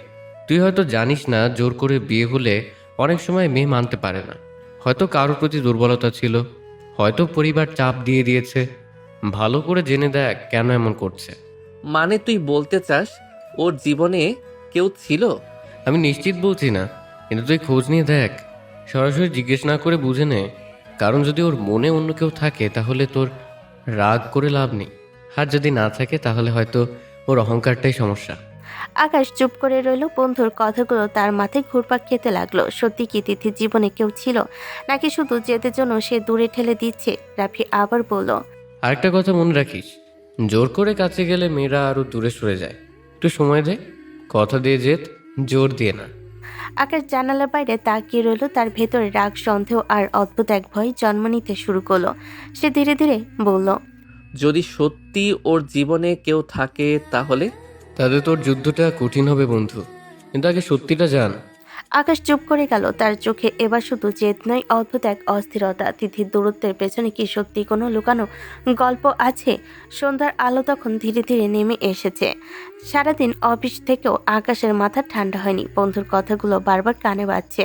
তুই হয়তো জানিস না, জোর করে বিয়ে হলে অনেক সময় মেয়ে মানতে পারে না। হয়তো কারোর প্রতি দুর্বলতা ছিল, হয়তো পরিবার চাপ দিয়ে দিয়েছে। ভালো করে জেনে দেখ কেন এমন করছে। মানে তুই বলতে চাস ওর জীবনে কেউ ছিল? আমি নিশ্চিত বলছি না, কিন্তু তুই খোঁজ নিয়ে দেখ। সরাসরি জিজ্ঞেস না করে বুঝে নে। কারণ যদি ওর মনে অন্য কেউ থাকে তাহলে তোর রাগ করে লাভ নেই। আর যদি না থাকে তাহলে হয়তো ওর অহংকারটাই সমস্যা। আকাশ চুপ করে রইল। বন্ধুর কথাগুলো তার মাথায় ঘুরপাক খেতে লাগলো। সত্যি কি তিথির জীবনে কেউ ছিল, নাকি শুধু যেদের জন্য সে দূরে ঠেলে দিচ্ছে? রাফি আবার বলল, আরেকটা কথা মনে রাখিস, জোর করে কাছে গেলে মেয়েরা আরো দূরে সরে যায়। একটু সময় দে, কথা দিয়ে যেত, জোর দিয়ে না। আকাশ জানালার বাইরে তাকিয়ে রইল। তার ভেতরে রাগ, সন্দেহ আর অদ্ভুত এক ভয় জন্ম নিতে শুরু করলো। সে ধীরে ধীরে বলল, যদি সত্যি ওর জীবনে কেউ থাকে তাহলে? তাদের তোর যুদ্ধটা কঠিন হবে বন্ধু, কিন্তু আগে সত্যিটা জান। আকাশ চুপ করে গেল। তার চোখে এবার শুধু জেদ নয়, অদ্ভুত এক অস্থিরতা। তিথির দূরত্বের পেছনে কি সত্যি কোনো লুকানো গল্প আছে? সন্ধ্যার আলো তখন ধীরে ধীরে নেমে এসেছে। সারাদিন অফিস থেকেও আকাশের মাথা ঠান্ডা হয়নি। বন্ধুর কথাগুলো বারবার কানে বাজছে।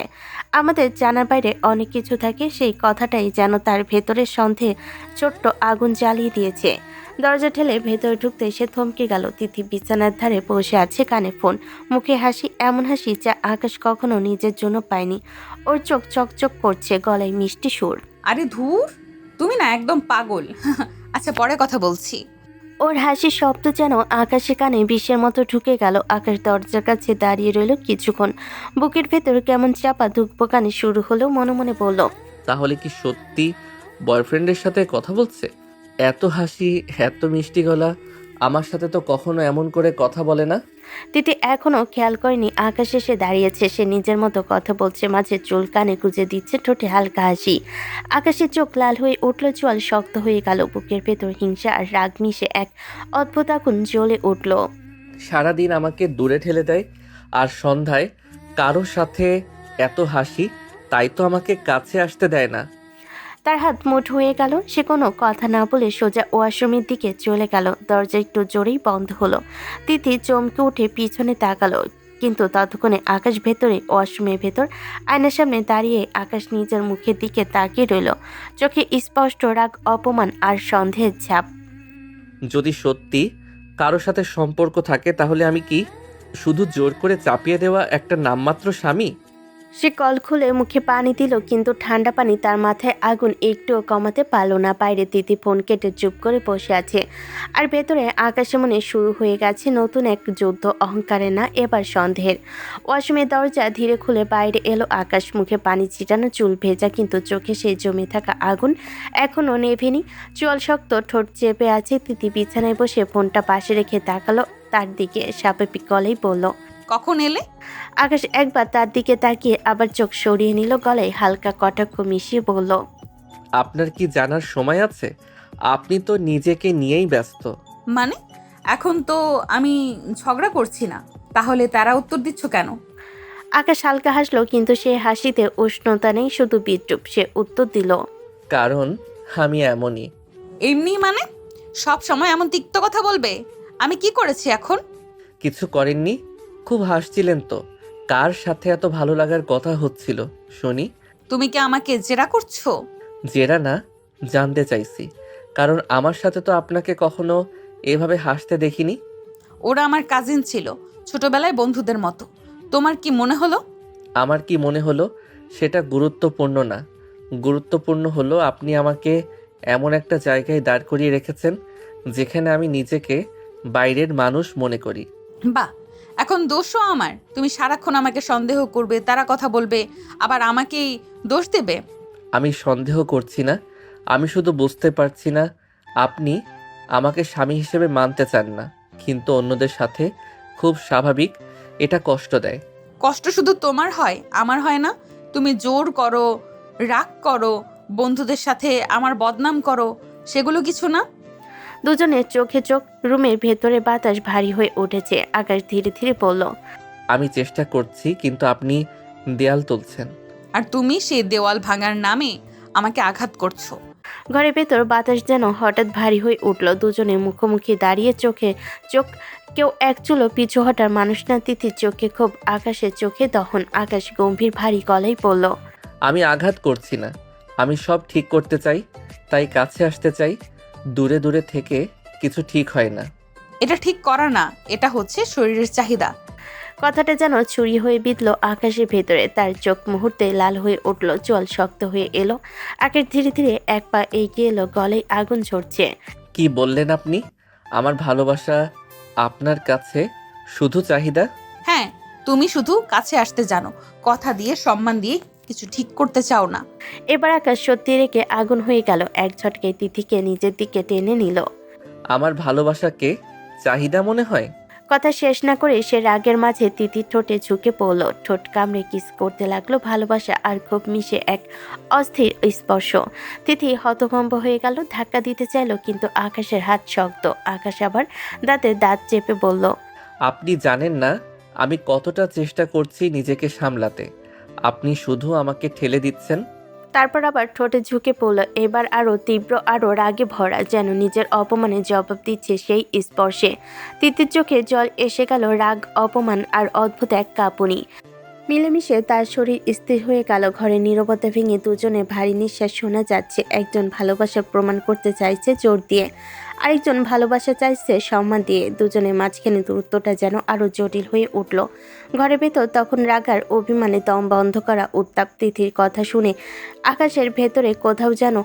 আমাদের জানার বাইরে অনেক কিছু থাকে, সেই কথাটাই যেন তার ভেতরের সন্দেহে ছোট্ট আগুন জ্বালিয়ে দিয়েছে। দরজা ঠেলে ভেতরে ঢুকতে সে থমকে গেল। তিথি বিছানার ধারে বসে আছে, কানে ফোন, মুখে হাসি, এমন হাসি যা আকাশ কখনো নিজের জন্য পায়নি। ওর চোখ চকচক করছে, গলায় মিষ্টি সুর। আরে ধুর, তুমি না একদম পাগল। আচ্ছা, পরে কথা বলছি। ওর হাসির শব্দ যেন আকাশে কানে বিষের মতো ঢুকে গেল। আকাশ দরজার কাছে দাঁড়িয়ে রইল কিছুক্ষণ। বুকের ভেতর কেমন চাপা ধুকপুকানি শুরু হলো। মনে মনে বলল, তাহলে কি সত্যি বয়ফ্রেন্ডের সাথে কথা বলছে? এত হাসি, এত মিষ্টি গলা, আমার সাথে তো কখনো এমন করে কথা বলে না। তিথি এখনো খেয়াল করেনি আকাশ এসে দাঁড়িয়েছে। সে নিজের মতো কথা বলছে, মাঝে চুল কানে গুজে দিচ্ছে, ঠোঁটে হালকা হাসি। আকাশের চোখ লাল হয়ে উঠল, চোয়াল শক্ত হয়ে গেল। বুকের ভেতর হিংসা আর রাগ মিশে এক অদ্ভুত আগুন জ্বলে উঠল। সারাদিন আমাকে দূরে ঠেলে দেয়, আর সন্ধ্যায় কারোর সাথে এত হাসি, তাই তো আমাকে কাছে আসতে দেয় না। তার হাত মুঠো হয়ে গেল। সে কোনো কথা না বলে সোজা ওয়াশরুমের দিকে চলে গেল। দরজা একটু জোরেই বন্ধ হলো। তিথি চমকে উঠে পিছনে তাকালো, কিন্তু ততক্ষণে আকাশ ভেতরে, ওয়াশরুমের ভেতর আয়নার সামনে দাঁড়িয়ে। আকাশ নিজের মুখের দিকে তাকিয়ে রইল, চোখে স্পষ্ট রাগ, অপমান আর সন্দেহের ছাপ। যদি সত্যি কারোর সাথে সম্পর্ক থাকে, তাহলে আমি কি শুধু জোর করে চাপিয়ে দেওয়া একটা নামমাত্র স্বামী? সে কল খুলে মুখে পানি দিল, কিন্তু ঠান্ডা পানি তার মাথায় আগুন একটুও কমাতে পারল না। বাইরে তিথি ফোন কেটে চুপ করে বসে আছে, আর ভেতরে আকাশে মনে শুরু হয়ে গেছে নতুন এক যুদ্ধ, অহংকারে না, এবার সন্দেহের। ওয়াশরুমের দরজা ধীরে খুলে বাইরে এলো আকাশ। মুখে পানি ছিটানো, চুল ভেজা, কিন্তু চোখে সেই জমে থাকা আগুন এখনও নেভেনি। চোয়াল শক্ত, ঠোঁট চেপে আছে। তিথি বিছানায় বসে ফোনটা পাশে রেখে তাকালো তার দিকে, স্বাভাবিক গলেই বলল, কখন এলে? আকাশ একবার তার দিকে তাকিয়ে আবার চোখ সরিয়ে নিল, গলায় হালকা কটাক্ষ মিশিয়ে বলল, আপনার কি জানার সময় আছে? আপনি তো নিজেকে নিয়েই ব্যস্ত। মানে এখন তো আমি ঝগড়া করছি না, তাহলে তারা উত্তর দিচ্ছ কেন? আকাশ হালকা হাসলো, কিন্তু সে হাসিতে উষ্ণতা নেই, শুধু বিদ্রুপ। সে উত্তর দিল, কারণ আমি এমনই। এমনি মানে? সব সময় এমন তিক্ত কথা বলবে? আমি কি করেছি এখন? কিছু করেননি? খুব হাসছিলেন তো। কার সাথে এত ভালো লাগার কথা হচ্ছিল শুনি? তুমি কি আমাকে জেরা করছো? জেরা না, জানতে চাইছি। কারণ আমার সাথে তো আপনাকে কখনো এভাবে হাসতে দেখিনি। ওরা আমার কাজিন ছিল, ছোটবেলায় বন্ধুদের মতো। তোমার কি মনে হলো? আমার কি মনে হলো সেটা গুরুত্বপূর্ণ না। গুরুত্বপূর্ণ হলো আপনি আমাকে এমন একটা জায়গায় দাঁড় করিয়ে রেখেছেন যেখানে আমি নিজেকে বাইরের মানুষ মনে করি। বাহ, এখন দোষও আমার? তুমি সারাক্ষণ আমাকে সন্দেহ করবে, তারা কথা বলবে, আবার আমাকেই দোষ দেবে। আমি সন্দেহ করছি না, আমি শুধু বুঝতে পারছি না আপনি আমাকে স্বামী হিসেবে মানতে চান না, কিন্তু অন্যদের সাথে খুব স্বাভাবিক। এটা কষ্ট দেয়। কষ্ট শুধু তোমার হয়, আমার হয় না? তুমি জোর করো, রাগ করো, বন্ধুদের সাথে আমার বদনাম করো, সেগুলো কিছু না? দুজনের চোখে চোখ। রুমের ভেতরে বাতাস ভারী হয়ে উঠেছে। আকাশ ধীরে ধীরে বলল, আমি চেষ্টা করছি, কিন্তু আপনি দেয়াল তুলছেন। আর তুমি সেই দেওয়াল ভাঙার নামে আমাকে আঘাত করছো। ঘরের ভেতর বাতাস যেন হঠাৎ ভারী হয়ে উঠল। দুজনে মুখোমুখি দাঁড়িয়ে, চোখে চোখ। কেউ এক চুলো পিছু হটার মানুষ না। তিথির চোখে ক্ষোভ, আকাশের চোখে দহন। আকাশ গম্ভীর ভারী গলায় বলল, আমি আঘাত করছি না, আমি সব ঠিক করতে চাই, তাই কাছে আসতে চাই। দূরে দূরে থেকে কিছু ঠিক হয় না। এটা ঠিক করা না, এটা হচ্ছে শরীরের চাহিদা। কথাটা যেন ছুরি হয়ে বিঁধল আকাশের ভেতরে। তার চোখ মুহূর্তে লাল হয়ে উঠল, চোয়াল শক্ত হয়ে এলো। আকাশ ধীরে ধীরে এক পা এগিয়ে এলো, গলায় আগুন ঝরছে। কি বললেন আপনি? আমার ভালোবাসা আপনার কাছে শুধু চাহিদা? হ্যাঁ, তুমি শুধু কাছে আসতে জানো, কথা দিয়ে, সম্মান দিয়ে কিছু ঠিক করতে চাও না। এবার আকাশ সত্যি রেখে আগুন হয়ে গেল। এক ঝটকে তিথিকে নিজের দিকে টেনে নিল। আমার ভালোবাসাকে চাহিদা মনে হয়? কথা শেষ না করে সে রাগের মাঝে তিথির ঠোঁটে ঝুঁকে পড়ল। ঠোঁট কামড়ে কিস করতে লাগলো। ভালোবাসা আর ক্ষোভ মিশে এক অস্থির স্পর্শ। তিথি হতভম্ব হয়ে গেল, ধাক্কা দিতে চাইল, কিন্তু আকাশের হাত শক্ত। আকাশ আবার দাঁতে দাঁত চেপে বলল, আপনি জানেন না আমি কতটা চেষ্টা করছি নিজেকে সামলাতে, আপনি শুধু আমাকে ঠেলে দিচ্ছেন। তারপর আবার ঠোঁটে ঝুঁকে পড়ল, এবার আরো তীব্র, আরো রাগে ভরা, যেন নিজের অপমানে জবাব দিচ্ছে সেই স্পর্শে। তিতির চোখে জল এসে গেল, রাগ, অপমান আর অদ্ভুত এক কাঁপুনি মিলেমিশে তার শরীর স্থির হয়ে গেল। ঘরে নীরবতা ভেঙে দুজনে ভারী নিঃশ্বাস শোনা যাচ্ছে। একজন ভালোবাসা প্রমাণ করতে চাইছে জোর দিয়ে, আরেকজন ভালোবাসা চাইছে সম্মান দিয়ে। দুজনের মাঝখানে দূরত্বটা যেন আরো জটিল হয়ে উঠল। ঘরের ভেতর তখন রাগার অভিমানে দম বন্ধ করা উত্তাপ। তিথির কথা শুনে আকাশের ভেতরে কোথাও যেন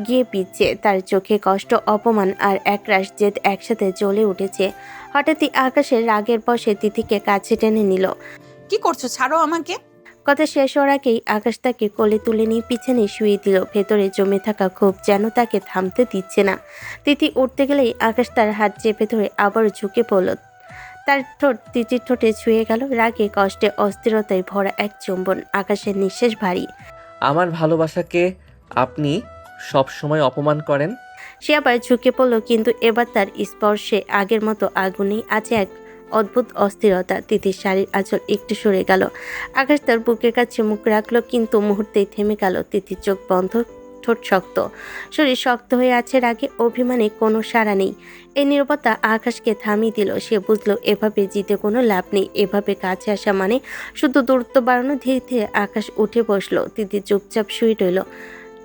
গিয়ে পিচ্ছে। তার চোখে কষ্ট, অপমান আর একরাশ জেদ একসাথে জ্বলে উঠেছে। হঠাৎই আকাশের রাগের বশে তিথিকে কাছে টেনে নিল। কি করছো? ছাড়ো আমাকে। কথা শেষ হওয়ার আগেই আকাশ তাকে কোলে তুলে নিয়ে পিছনে শুয়ে দিল। ভেতরে জমে থাকা ক্ষোভ যেন তাকে থামতে দিচ্ছে না। তিথি উঠতে গেলেই আকাশ তার হাত চেপে ধরে আবার ঝুঁকে পড়ল। তার ঠোঁট তিথির ঠোঁটে ছুঁয়ে গেল। রাগে, কষ্টে, অস্থিরতায় ভরা এক চুম্বন। আকাশের নিঃশ্বাস ভারী। আমার ভালোবাসাকে আপনি সব সময় অপমান করেন। সে আবার ঝুঁকে পড়ল, কিন্তু এবার তার স্পর্শে আগের মতো আগুনেই আছে এক অদ্ভুত অস্থিরতা। তিথির শাড়ির আঁচল একটু সরে গেল। আকাশ তার বুকের কাছে মুখ রাখলো, কিন্তু মুহূর্তেই থেমে গেল। তিথির চোখ বন্ধ, ঠোঁট শক্ত, শরীর শক্ত হয়ে আছে। রাগে, অভিমানে কোনো সাড়া নেই। এই নীরবতা আকাশকে থামিয়ে দিল। সে বুঝলো এভাবে জিতে কোনো লাভ নেই। এভাবে কাছে আসা মানে শুধু দূরত্ব বাড়ানো। ধীরে ধীরে আকাশ উঠে বসলো। তিথি চুপচাপ শুয়ে রইল।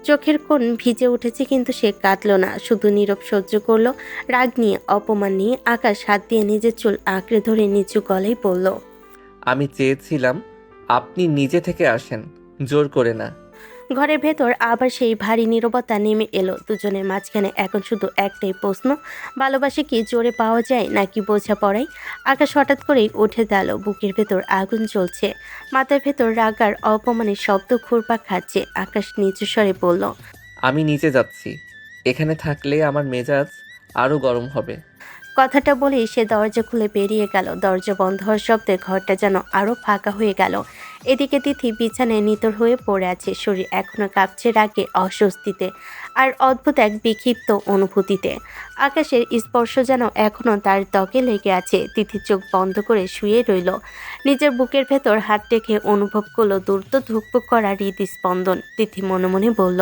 চোখের কোণ ভিজে উঠেছে, কিন্তু সে কাঁদলো না, শুধু নীরব সহ্য করলো। রাগ নিয়ে, অপমান নিয়ে আকাশ হাত দিয়ে নিজের চুল আঁকড়ে ধরে নিচু গলায় বলল, আমি চেয়েছিলাম আপনি নিজে থেকে আসেন, জোর করে না। ঘরের ভেতর আবার সেই ভারী নীরবতা নেমে এলো। দুজনের মাঝখানে এখন শুধু একটাই প্রশ্ন, ভালোবাসা কি জোরে পাওয়া যায় নাকি বোঝাপড়াই? আকাশ হঠাৎ করেই উঠে দাঁড়ালো। বুকের ভেতর আগুন জ্বলছে, মাথার ভেতর রাগ আর অপমানের শব্দ ঘুরপাক খাচ্ছে। আকাশ নিচু স্বরে বলল, আমি নিচে যাচ্ছি, এখানে থাকলে আমার মেজাজ আরও গরম হবে। কথাটা বলেই সে দরজা খুলে বেরিয়ে গেল। দরজা বন্ধ হওয়ার শব্দে ঘরটা যেন আরো ফাঁকা হয়ে গেল। এদিকে তিথি বিছানায় নিতর হয়ে পড়ে আছে। শরীর এখনো কাঁপছে রাগে, অস্বস্তিতে আর অদ্ভুত এক বিক্ষিপ্ত অনুভূতিতে। আকাশের স্পর্শ যেন এখনো তার ত্বকে লেগে আছে। তিথি চোখ বন্ধ করে শুয়ে রইল। নিজের বুকের ভেতর হাত রেখে অনুভব করলো দ্রুত ধুকপুক করা হৃদস্পন্দন। তিথি মনে মনে বলল,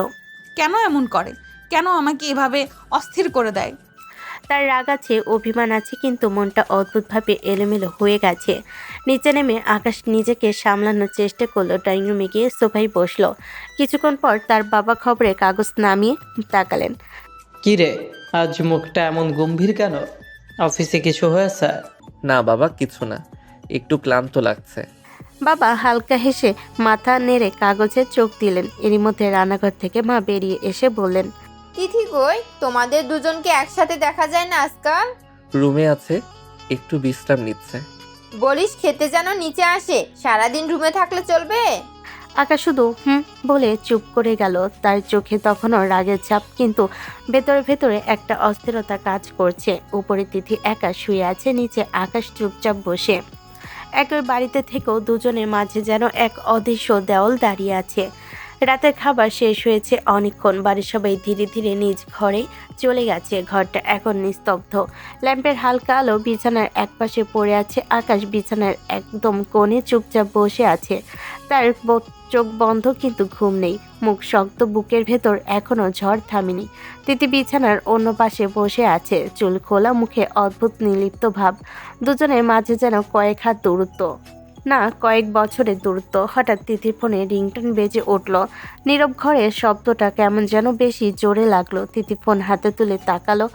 কেন এমন করে? কেন আমাকে এভাবে অস্থির করে দেয়? তার রাগ আছে, অভিমান আছে, কিন্তু মনটা অদ্ভুতভাবে এলোমেলো হয়ে গেছে। নিচে নেমে আকাশ নিজেকে সামলানোর চেষ্টা করলো। ড্রয়িং রুমে গিয়ে সোফায় বসলো। কিছুক্ষণ পর তার বাবা খবরের কাগজ নামিয়ে তাকালেন। কি রে, আজ মুখটা এমন গম্ভীর কেন? অফিসে কিছু হয়েছে? না বাবা, কিছু না, একটু ক্লান্ত লাগছে। বাবা হালকা হেসে মাথা নেড়ে কাগজে চোখ দিলেন। এরই মধ্যে রান্নাঘর থেকে মা বেরিয়ে এসে বললেন, তিথি কই? তোমাদের দুজনকে একসাথে দেখা যায় না আজকাল। রুমে আছে, একটু বিশ্রাম নিচ্ছে। বলিস খেতে যেন নিচে আসে। সারাদিন রুমে থাকলে চলবে? আকাশ শুধু বলে চুপ করে গেল। তার চোখে তখনও রাগের ছাপ, কিন্তু ভেতরে ভেতরে একটা অস্থিরতা কাজ করছে। উপরে তিথি একা শুয়ে আছে, নিচে আকাশ চুপচাপ বসে। একই বাড়িতে থেকেও দুজনের মাঝে যেন এক অদৃশ্য দেওয়াল দাঁড়িয়ে আছে। রাতের খাবার শেষ হয়েছে অনেকক্ষণ। বাড়ির সবাই ধীরে ধীরে নিজ ঘরে চলে গেছে। ঘরটা এখন নিস্তব্ধ। ল্যাম্পের হালকা আলো বিছানার একপাশে পড়ে আছে। আকাশ বিছানার একদম কোণে চুপচাপ বসে আছে। তার চোখ বন্ধ, কিন্তু ঘুম নেই। মুখ শক্ত, বুকের ভেতর এখনো ঝড় থামেনি। তিথি বিছানার অন্য পাশে বসে আছে, চুল খোলা, মুখে অদ্ভুত নির্লিপ্ত ভাব। দুজনের মাঝে যেন কয়েক হাত দূরত্ব, না কয়েক বছরের দূরত্ব। হঠাৎ তিথির ফোনে রিংটোন বেজে উঠল। নীরব ঘরের শব্দটা কেমন যেন বেশি জোরে লাগলো। তিথি ফোন হাতে তুলে তাকালো।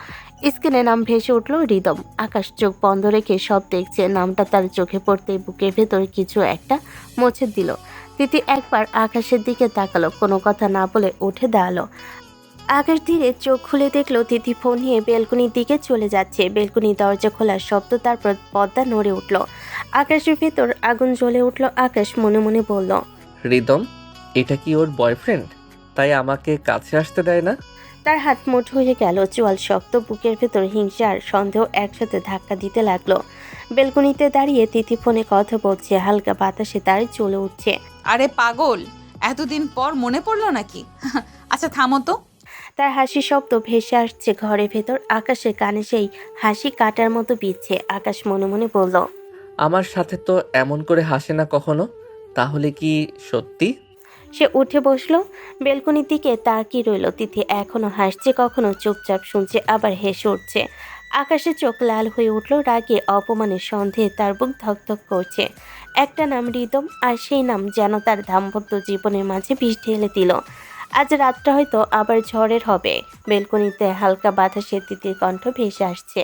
স্ক্রিনে নাম ভেসে উঠল, রিদম। আকাশ চোখ বন্ধ রেখে সব দেখছে। নামটা তার চোখে পড়তেই বুকের ভেতর কিছু একটা মুছে দিল। তিথি একবার আকাশের দিকে তাকালো, কোনো কথা না বলে উঠে দাঁড়ালো। আকাশ ধীরে চোখ খুলে দেখলো তিথি ফোন নিয়ে বেলকনির দিকে চলে যাচ্ছে। বেলকনি দরজা খোলার শব্দ, তারপর পর্দা নড়ে উঠল। আকাশের ভেতর আগুন জ্বলে উঠল। আকাশ মনে মনে বলল, রিদম, এটা কি ওর বয়ফ্রেন্ড? তাই আমাকে কাছে আসতে দেয় না। তার হাত মুঠো হয়ে গেল, চোয়াল শক্ত, বুকের ভেতর হিংসা আর সন্দেহ একসাথে ধাক্কা দিতে লাগলো। বেলকনিতে দাঁড়িয়ে তিথি ফোনে কথা বলছে, হালকা বাতাসে তার চলে উঠছে। আরে পাগল, এতদিন পর মনে পড়লো নাকি? আচ্ছা থামো তো। তার হাসি শব্দ ভেসে আসছে ঘরের ভেতর। আকাশের কানে সেই হাসি কাটার মতো বিচ্ছে। আকাশ মনে মনে বলল, আমার সাথে তো এমন করে হাসে না কখনো, তাহলে কি সত্যি? সে উঠে বসলো, বেলকনির দিকে তাকিয়ে রইল। তিথি এখনো হাসছে, কখনো চুপচাপ শুনছে, আবার হেসে উঠছে। আকাশের চোখ লাল হয়ে উঠল। রাগে, অপমানের সন্দেহে তার বুক ধকধক করছে। একটা নাম, রিদম, আর সেই নাম যেন তার দাম্পত্য জীবনের মাঝে বিষ ঢেলে দিল। আজ রাতটা হয়তো আবার ঝড়ের হবে। বেলকনিতে হালকা বাতাসে তিতির কণ্ঠ ভেসে আসছে।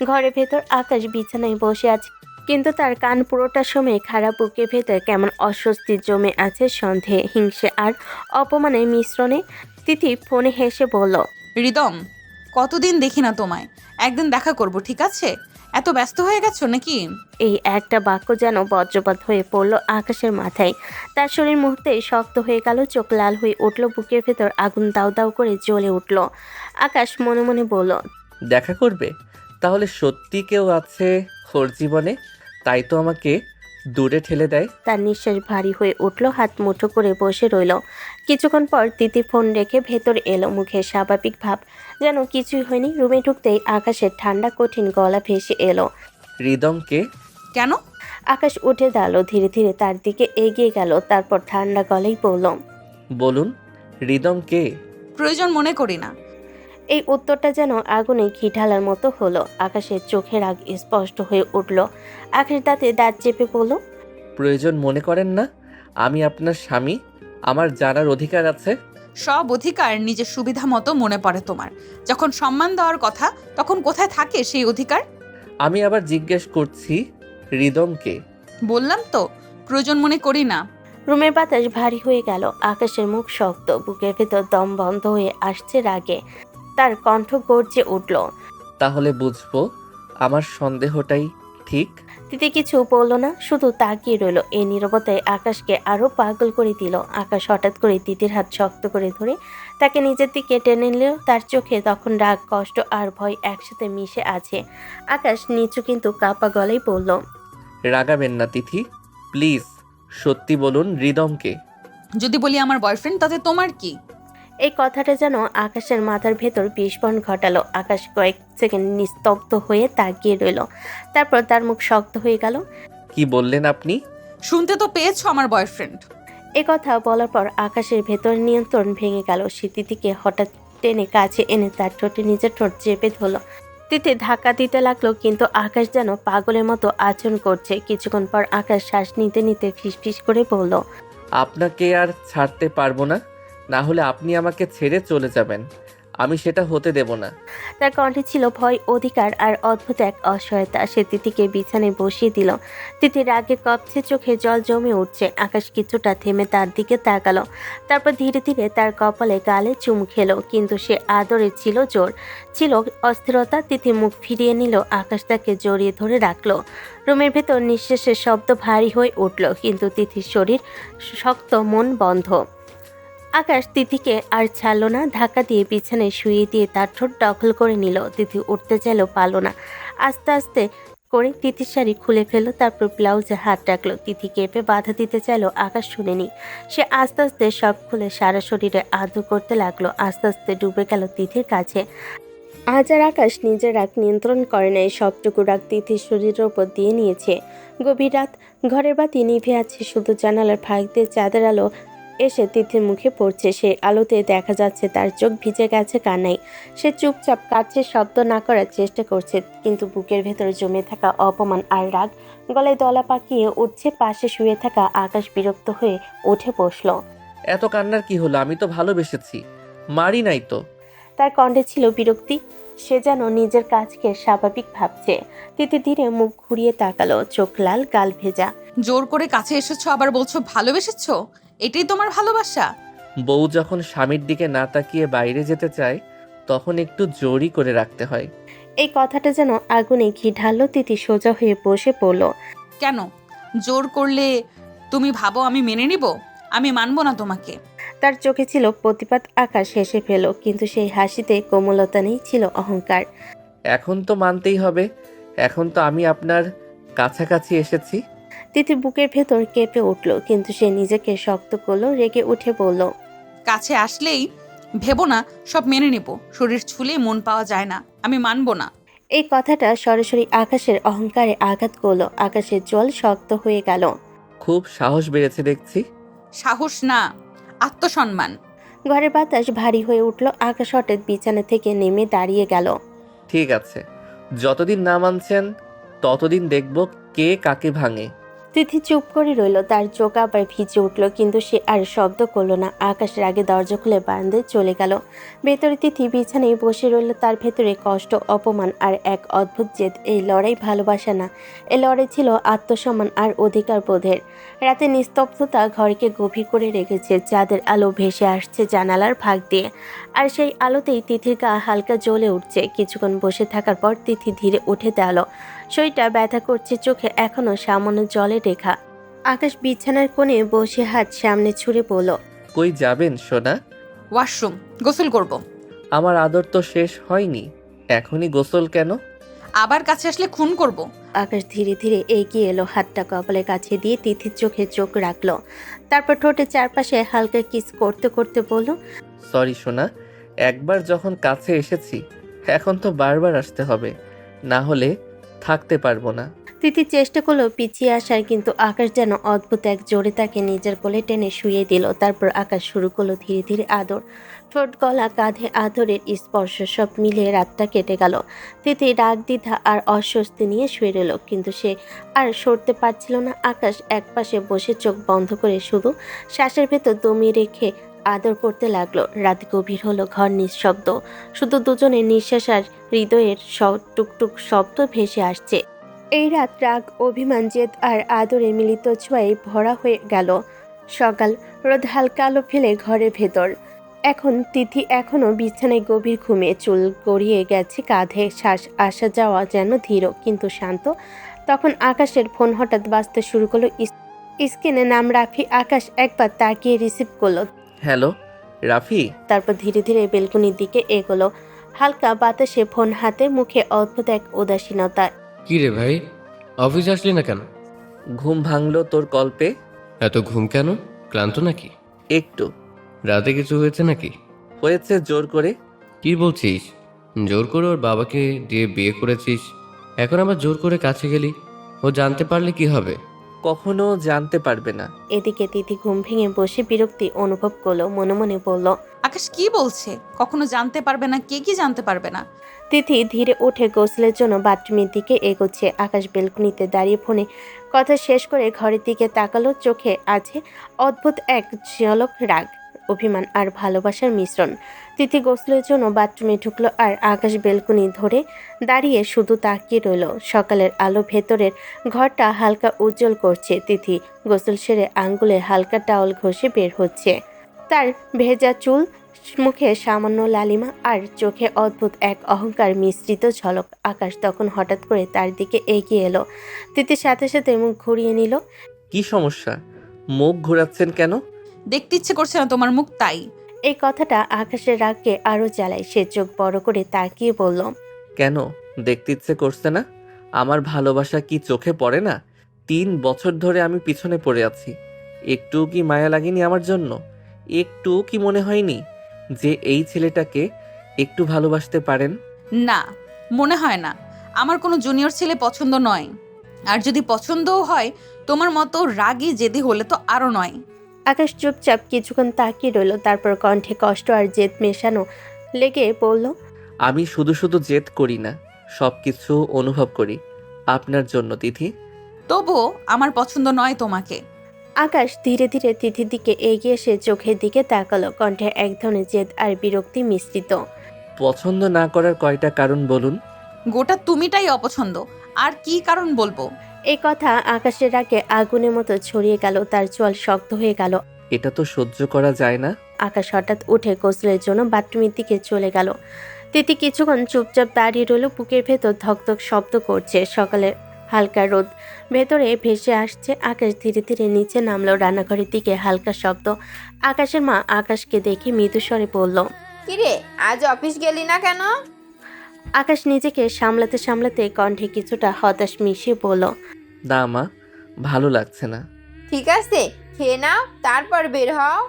ঘরের ভেতর আকাশ বিছানায় বসে আছে, কিন্তু তার কান পুরোটা সময় খারাপ, বুকের ভেতর কেমন অস্বস্তি জমে আছে, সন্দেহ, হিংসে আর অপমানের মিশ্রণে। তিথি ফোনে হেসে বলল, রিদম, কতদিন দেখি না তোমায়, একদিন দেখা করব, ঠিক আছে? এত ব্যস্ত হয়ে গেছো নাকি? এই একটা বাক্য যেন বজ্রপাত হয়ে পড়ল আকাশের মাথায়। তার শরীর মুহূর্তেই শক্ত হয়ে গেল, চোখ লাল হয়ে উঠল, বুকের ভেতর আগুন দাউ দাউ করে জ্বলে উঠল। আকাশ মনে মনে বলল, দেখা করবে? তাহলে সত্যি কেউ আছে ওর জীবনে, তাই তো আমাকে দূরে ঠেলে দেয়। তার নিঃশ্বাস ভারী হয়ে উঠল, হাত মুঠো করে বসে রইল। কিছুক্ষণ পর তিতি ফোন রেখে ভেতর এলো, মুখে স্বাভাবিক ভাব, যেন কিছুই হয়নি। রুমে ঢুকতেই আকাশের ঠান্ডা কঠিন গলা ভেসে এলো। হৃদমকে? কেন? আকাশ উঠে দাঁড়ালো, ধীরে ধীরে তার দিকে এগিয়ে গেল, তারপর ঠান্ডা গলায় বলল, বলুন, হৃদমকে? প্রয়োজন মনে করি না। এই উত্তরটা যেন আগুনে ঘি ঢালার মতো হলো। আকাশের চোখের আগ স্পষ্ট হয়ে উঠল। আকাশ দাঁতে দাঁত চেপে বলল, প্রয়োজন মনে করেন না? আমি আপনার স্বামী, আমার জানার অধিকার আছে। সব অধিকার নিজের সুবিধা মতো মনে পড়ে তোমার। যখন সম্মান দেওয়ার কথা, তখন কোথায় থাকে সেই অধিকার? আমি আবার জিজ্ঞেস করছি, হৃদমকে? বললাম তো, প্রয়োজন মনে করি না। রুমের বাতাস ভারী হয়ে গেল। আকাশের মুখ শক্ত, বুকের ভেতর দম বন্ধ হয়ে আসছে রাগে। তার কণ্ঠ গর্জে উঠল। তাহলে বুঝবো আমার সন্দেহটাই ঠিক। তিতি কিছু বলল না, শুধু তাকিয়ে রইল। এই নীরবতায় আকাশকে আরো পাগল করে দিল। আকাশ হঠাৎ করে তিতির হাত শক্ত করে ধরে তাকে নিজের দিকে টেনে নিল। তার চোখে তখন রাগ, কষ্ট আর ভয় একসাথে মিশে আছে। আকাশ নিচু কিন্তু কাঁপা গলায় বলল, রাগাবেন না তিথি, প্লিজ সত্যি বলুন, হৃদমকে? যদি বলি আমার বয়ফ্রেন্ড, তাতে তোমার কি? এই কথাটা যেন আকাশের মাথার ভেতর বিস্ফোরণ ঘটালো। আকাশ কয়েক সেকেন্ড নিস্তব্ধ হয়ে তাকিয়ে রইল, তারপর তার মুখ শক্ত হয়ে গেল। কি বললেন আপনি? শুনতে তো পেয়েছো আমার বয়ফ্রেন্ড। এ কথা বলার পর আকাশের ভেতর নিয়ন্ত্রণ ভেঙে গেল। সে তিতিকে হঠাৎ টেনে কাছে এনে তার ঠোঁটে নিজের ঠোঁট চেপে ধরল। তিতি ধাক্কা দিতে লাগলো, কিন্তু আকাশ যেন পাগলের মতো আচরণ করছে। কিছুক্ষণ পর আকাশ শ্বাস নিতে নিতে ফিসফিস করে বলল, আপনাকে আর ছাড়তে পারবো না, না হলে আপনি আমাকে ছেড়ে চলে যাবেন। আমি সেটা হতে দেব না। তার কণ্ঠে ছিল ভয়, অধিকার আর অদ্ভুত এক অসহায়তা। সে তিতিকে বিছানায় বসিয়ে দিল। তিতি রাগে কাঁপছে, চোখে জল জমে উঠছে। আকাশ কিছুটা থেমে তার দিকে তাকালো, তারপর ধীরে ধীরে তার কপালে গালে চুম খেলো। কিন্তু সে আদরে ছিল জোর, ছিল অস্থিরতা। তিথি মুখ ফিরিয়ে নিল, আকাশ তাকে জড়িয়ে ধরে রাখলো। রুমের ভেতর নিঃশ্বাসের শব্দ ভারী হয়ে উঠল, কিন্তু তিথির শরীর শক্ত, মন বন্ধ। আকাশ তিথিকে আর ছাড়ল না, ধাক্কা দিয়ে বিছানায় শুয়ে দিয়ে তার ঠোঁট দখল করে নিল। তিথি উঠতে চাইলেও পারল না। আস্তে আস্তে করে তিথির শাড়ি খুলে ফেলল, তারপর ব্লাউজে হাত রাখলো। তিথি কেঁপে বাধা দিতে চাইলো, আকাশ শুনেনি। সে আস্তে আস্তে সব খুলে সারা শরীরে আদর করতে লাগলো। আস্তে আস্তে ডুবে গেল তিথির কাছে। আজ আর আকাশ নিজের রাগ নিয়ন্ত্রণ করে নাই, সবটুকু রাগ তিথির শরীরের ওপর দিয়ে নিয়েছে। গভীর রাত, ঘরের বাতি নিভে আছে, শুধু জানালার ফাঁক দিয়ে চাঁদের আলো এসে তিথির মুখে পড়ছে। সেই আলোতে দেখা যাচ্ছে তার চোখ ভিজে গেছে কান্নায়। সে চুপচাপ কাঁদছে, শব্দ না করার চেষ্টা করছে, কিন্তু বুকের ভেতর জমে থাকা অপমান আর রাগ গলায় দলা পাকিয়ে উঠছে। পাশে শুয়ে থাকা আকাশ বিরক্ত হয়ে উঠে বসলো। এত কান্নার কি হলো? আমি তো ভালোবেসেছি, মারি নাই তো। তার কণ্ঠে ছিল বিরক্তি। সে যেন নিজের কাজকে স্বাভাবিক ভাবছে। তিতি ধীরে মুখ ঘুরিয়ে তাকালো, চোখ লাল, গাল ভেজা। জোর করে কাছে এসেছো, আবার বলছো ভালোবেসেছো? এটাই তোমার ভালোবাসা? বউ যখন স্বামীর দিকে না তাকিয়ে বাইরে যেতে চায়, তখন একটু জোরই করে রাখতে হয়। এই কথাটা যেন আগুনে ঘি ঢাললো। তিতি সোজা হয়ে বসে পড়ল। কেন? জোর করলে তুমি ভাবো আমি মেনে নিব? আমি মানবো না তোমাকে। তার চোখে ছিল প্রতিবাদ। আকাশ হেসে ফেল, কিন্তু সেই হাসিতে কোমলতা নেই, ছিল অহংকার। এখন তো মানতেই হবে, এখন তো আমি আপনার কাছাকাছি এসেছি। তিথি বুকের ভেতর কেঁপে উঠল, কিন্তু সে নিজেকে শক্ত করলো। রেগে উঠে বলল, কাছে আসলেই ভেবো না সব মেনে নেব। শরীর ছুলে মন পাওয়া যায় না, আমি মানবো না। এই কথাটা সরাসরি আকাশের অহংকারে আঘাত করলো। আকাশের জল শক্ত হয়ে গেল। খুব সাহস বেড়েছে দেখছি। সাহস না, আত্মসম্মান। ঘরের বাতাস ভারী হয়ে উঠল। আকাশ হঠাৎ বিছানা থেকে নেমে দাঁড়িয়ে গেল। ঠিক আছে, যতদিন না মানছেন ততদিন দেখব কে কাকে ভাঙে। তিথি চুপ করে রইল, তার চোখ আবার ভিজে উঠল, কিন্তু সে আর শব্দ করলো না। আকাশের আগে দরজা খুলে বারান্দায় চলে গেল। ভেতরে তিথি বিছানায় বসে রইল, তার ভেতরে কষ্ট, অপমান আর এক অদ্ভুত জেদ। এই লড়াই ভালোবাসা না, এই লড়াই ছিল আত্মসম্মান আর অধিকার বোধের। রাতে নিস্তব্ধতা ঘরকে গভীর করে রেখেছে, চাঁদের আলো ভেসে আসছে জানালার ফাঁক দিয়ে, আর সেই আলোতেই তিথির গা হালকা জ্বলে উঠছে। কিছুক্ষণ বসে থাকার পর তিথি ধীরে উঠে দাঁড়ালো। শরীরটা ব্যথা করছে, চোখে এখনো সামান্য জলের রেখা। আকাশ বিছানার কোণে বসে হাত সামনে ছুঁড়ে বলল, কই যাবেন সোনা? ওয়াশরুম, গোসল করব। আমার আদর তো শেষ হয়নি, এখনই গোসল কেন? আবার কাছে আসলে খুন করব। আকাশ ধীরে ধীরে এগিয়ে এলো, হাতটা কপালের কাছে দিয়ে তিথির চোখে চোখ রাখলো। তারপর ঠোঁটের চারপাশে হালকা কিস করতে করতে বলল, সরি সোনা, একবার যখন কাছে এসেছি এখন তো বারবার আসতে হবে, না হলে থাকতে পারবো না। তিথি চেষ্টা করলো পিছিয়ে আসার, কিন্তু আকাশ যেন অদ্ভুত এক জোরে তাকে নিজের কোলে টেনে শুয়ে দিল। তারপর আকাশ শুরু করলো ধীরে ধীরে আদর। ঠোঁট, গলা, কাঁধে আদরের স্পর্শ, সব মিলিয়ে রাতটা কেটে গেল। তিথি রাগ, দ্বিধা আর অস্বস্তি নিয়ে শুয়ে রইল, কিন্তু সে আর সরতে পারছিল না। আকাশ একপাশে বসে চোখ বন্ধ করে শুধু শ্বাসের ভেতর দমিয়ে রেখে আদর করতে লাগলো। রাত গভীর হলো, ঘর নিঃশব্দ, শুধু দুজনের নিঃশ্বাস আর হৃদয়ের টুকটুক শব্দ ভেসে আসছে। এই রাত রাগ, অভিমান, জেদ আর আদরে মিলিত ছোঁয়ায় ভরা হয়ে গেল। সকাল, রোদ হালকা আলো ফেলে ঘরের ভেতর। এখন তিথি এখনো বিছানায় গভীর ঘুমে, চুল গড়িয়ে গেছে কাঁধে, শ্বাস আসা যাওয়া যেন ধীর কিন্তু শান্ত। তখন আকাশের ফোন হঠাৎ বাজতে শুরু করলো। স্ক্রিনে নাম রাফি। আকাশ একবার তাকিয়ে রিসিভ করলো, হ্যালো রাফি। তারপর ধীরে ধীরে বেলকনির দিকে এগোলো। হালকা বাতাসে ফোন হাতে, মুখে অদ্ভুত এক উদাসীনতা। কি রে ভাই, অফিস আসলি না কেন? ঘুম ভাঙলো তোর কল্পে। এত ঘুম কেন? ক্লান্ত নাকি? একটু রাতে কিছু হয়েছে নাকি? হয়েছে, জোর করে। কি বলছিস? জোর করে ওর বাবাকে দিয়ে বিয়ে করেছিস, এখন আবার জোর করে কাছে গেলি? ও জানতে পারলে কি হবে? কখনো জানতে পারবে না। এদিকে তিথি ঘুম ভেঙে বসে বিরক্তি অনুভব করলো, মনে মনে বলল, আকাশ কি বলছে? কখনো জানতে পারবে না? কে কি জানতে পারবে না? তিথি ধীরে উঠে গোসলের জন্য বাথরুমের দিকে এগোচ্ছে। আকাশ বেলকনিতে দাঁড়িয়ে ফোনে কথা শেষ করে ঘরের দিকে তাকালো। চোখে আছে অদ্ভুত এক ঝলক রাগ, অভিমান আর ভালোবাসার মিশ্রণ। তিথি গোসলের জন্য বাথরুমে ঢুকলো, আর আকাশ বেলকনি ধরে দাঁড়িয়ে শুধু তাকিয়ে রইল। সকালের আলো ভেতরের ঘরটা হালকা উজ্জ্বল করছে। তিথি গোসল সেরে আঙ্গুলে হালকা টাওয়াল ঘষে বের হচ্ছে। তার ভেজা চুল, মুখে সামান্য লালিমা আর চোখে অদ্ভুত এক অহংকার মিশ্রিত ঝলক। আকাশ তখন হঠাৎ করে তার দিকে এগিয়ে এলো। তিথির সাথে সাথে মুখ ঘুরিয়ে নিল। কি সমস্যা? মুখ ঘোরাচ্ছেন কেন? দেখতে ইচ্ছে করছে না তোমার মুখ, তাই। এই কথাটা আকাশের রাগকে আরো জ্বালায়। সে চোখ বড় করে তাকিয়ে বলল, কেন দেখতে ইচ্ছে করছে না? আমার ভালোবাসা কি চোখে পড়ে না? 3 বছর ধরে আমি পিছনে পড়ে আছি, একটু কি মায়া লাগেনি আমার জন্য? একটু কি মনে হয়নি যে এই ছেলেটাকে একটু ভালোবাসতে পারেন? না, মনে হয় না। আমার কোনো জুনিয়র ছেলে পছন্দ নয়, আর যদি পছন্দও হয় তোমার মতো রাগী জেদি হলে তো আরো নয়। আকাশ চুপচাপ কিছুক্ষণ তাকিয়ে রইল, তারপর কণ্ঠে কষ্ট আর জেদ মেশানো লেগে বলল, আমি শুধু শুধু জেদ করি না, সব কিছু অনুভব করি আপনার জন্য তিথি। তবুও আমার পছন্দ নয় তোমাকে। আকাশ ধীরে ধীরে তিথির দিকে এগিয়ে এসে চোখের দিকে তাকালো, কণ্ঠে এক ধরনের জেদ আর বিরক্তি মিশ্রিত। পছন্দ না করার কয়টা কারণ বলুন। গোটা তুমিটাই অপছন্দ, আর কি কারণ বলবো? এই কথা আকাশের আগে আগুনের মতো ছড়িয়ে গেল, তার চোয়াল শক্ত হয়ে গেল। এটা তো সহ্য করা যায় না। আকাশ হঠাৎ উঠে গোসলের জন্য বাথরুমের দিকে চলে গেল। তিথি কিছুক্ষণ চুপচাপ দাঁড়িয়ে রইল, বুকের ভেতর ধকধক শব্দ করছে। সকালের হালকা রোদ ভেতরে ভেসে আসছে। আকাশ ধীরে ধীরে নিচে নামলো। রান্নাঘরের দিকে হালকা শব্দ। আকাশের মা আকাশকে দেখে মৃদু স্বরে বলল, কিরে, আজ অফিস গেলি না কেন? আকাশ নিজেকে সামলাতে সামলাতে কণ্ঠে কিছুটা হতাশ মিশিয়ে বলল, না মা, ভালো লাগছে না। ঠিক আছে, খেয়ে নাও, তারপর বের হও।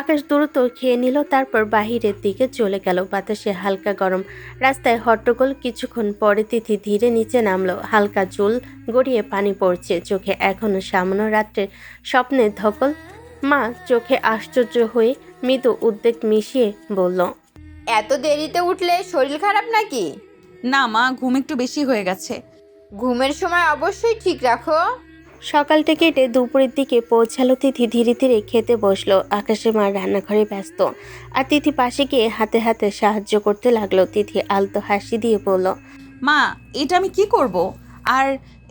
আকাশ দ্রুত খেয়ে নিল, তারপর বাহিরের দিকে চলে গেল। বাতাসে হালকা গরম, রাস্তায় হট্টগোল। কিছুক্ষণ পরে তিথি ধীরে নিচে নামলো। হালকা চুল গড়িয়ে পানি পড়ছে, চোখে এখনো সামান্য রাত্রের স্বপ্নের ধকল। মা চোখে আশ্চর্য হয়ে মৃদু উদ্বেগ মিশিয়ে বলল, এত দেরিতে উঠলে শরীর খারাপ নাকি? না মা, ঘুম একটু বেশি হয়ে গেছে। ঘুমের সময় অবশ্যই ঠিক রাখো। সকালটা কেটে দুপুরের দিকে পৌঁছালো তিথি ধীরে ধীরে খেতে বসলো। আকাশের মা রান্নাঘরে ব্যস্ত আর তিথি পাশে গিয়ে হাতে হাতে সাহায্য করতে লাগলো। তিথি আলতো হাসি দিয়ে বলল, মা, এটা আমি কি করব? আর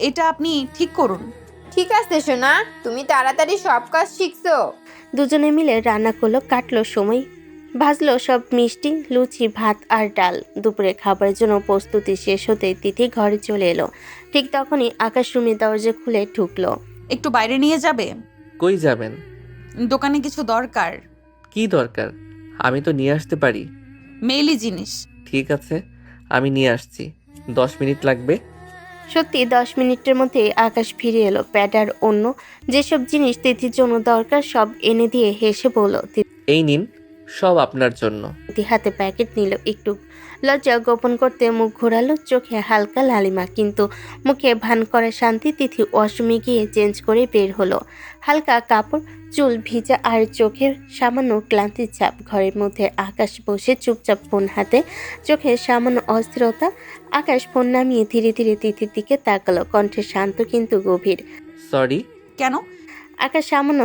এটা আপনি ঠিক করুন। ঠিক আছে সোনা, তুমি তাড়াতাড়ি সব কাজ শিখছো। দুজনে মিলে রান্না করলো, কাটলো সময়, ভাজলো সব মিষ্টি, লুচি, ভাত আর ডাল। দুপুরে খাবারের জন্য প্রস্তুতি শেষ হতে তিথি ঘরে চলে এলো। ঠিক তখনই আকাশ রুমের দরজা খুলে ঢুকলো। একটু বাইরে নিয়ে যাবে? কই যাবেন? দোকানে কিছু দরকার। কি দরকার? আমি তো নিয়ে আসতে পারি। মেইলি জিনিস। ঠিক আছে, আমি নিয়ে আসছি। 10 মিনিট লাগবে। সত্যি 10 মিনিটের মধ্যে আকাশ ফিরে এলো। প্যাড আর অন্য যেসব জিনিস তিথির জন্য দরকার সব এনে দিয়ে হেসে বলল। এই নিন, সব আপনার জন্য। তিথি হাতে প্যাকেট নিল। একটু লজ্জা গোপন করতে মুখ ঘোরালো, চোখে হালকা লালিমা, কিন্তু মুখে ভান করা শান্তি। তিথি ওয়াশরুমে গিয়ে চেঞ্জ করে বের হলো। হালকা কাপড়, চুল ভিজা আর চোখের সামান্য ক্লান্তির ছাপ। ঘরের মধ্যে আকাশ বসে চুপচাপ ফোন হাতে, চোখে সামান্য অস্থিরতা। আকাশ ফোন নামিয়ে ধীরে ধীরে তিথির দিকে তাকালো, কণ্ঠে শান্ত কিন্তু গভীর। সরি। কেন? আকাশ সামান্য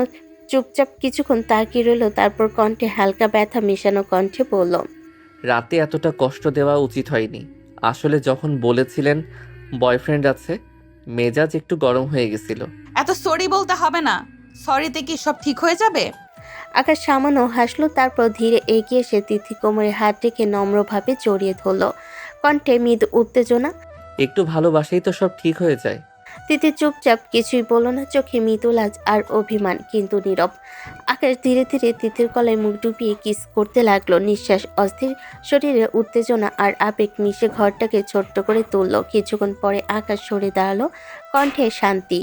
চুপচাপ কিছুক্ষণ তাকিয়ে রইল, তারপর কণ্ঠে হালকা ব্যথা মেশানো কণ্ঠে বলল, রাতে এতটা কষ্ট দেওয়া উচিত হয়নি। আসলে যখন বলেছিলেন বয়ফ্রেন্ড আছে, মেজাজ একটু গরম হয়ে গেছিল। এত সরি বলতে হবে না। সরিতে কি সব ঠিক হয়ে যাবে? আকাশ সামান্য হাসলো, তারপর ধীরে এগিয়ে এসে তিথি কোমরে হাত রেখে নম্রভাবে জড়িয়ে ধরল, কণ্ঠে মৃদু উত্তেজনা। একটু ভালোবাসাই তো সব ঠিক হয়ে যায়। তিথি চুপচাপ কিছুই বলল না, চোখে মৃদু লাজ আর অভিমান, কিন্তু নীরব। আকাশ ধীরে ধীরে তিথির গলায় মুখ ডুবিয়ে কিস করতে লাগলো। নিঃশ্বাস অস্থির, শরীরে উত্তেজনা আর আবেগ মিশে ঘরটাকে ছোট্ট করে তুলল। কিছুক্ষণ পরে আকাশ সরে দাঁড়ালো, কণ্ঠে শান্তি।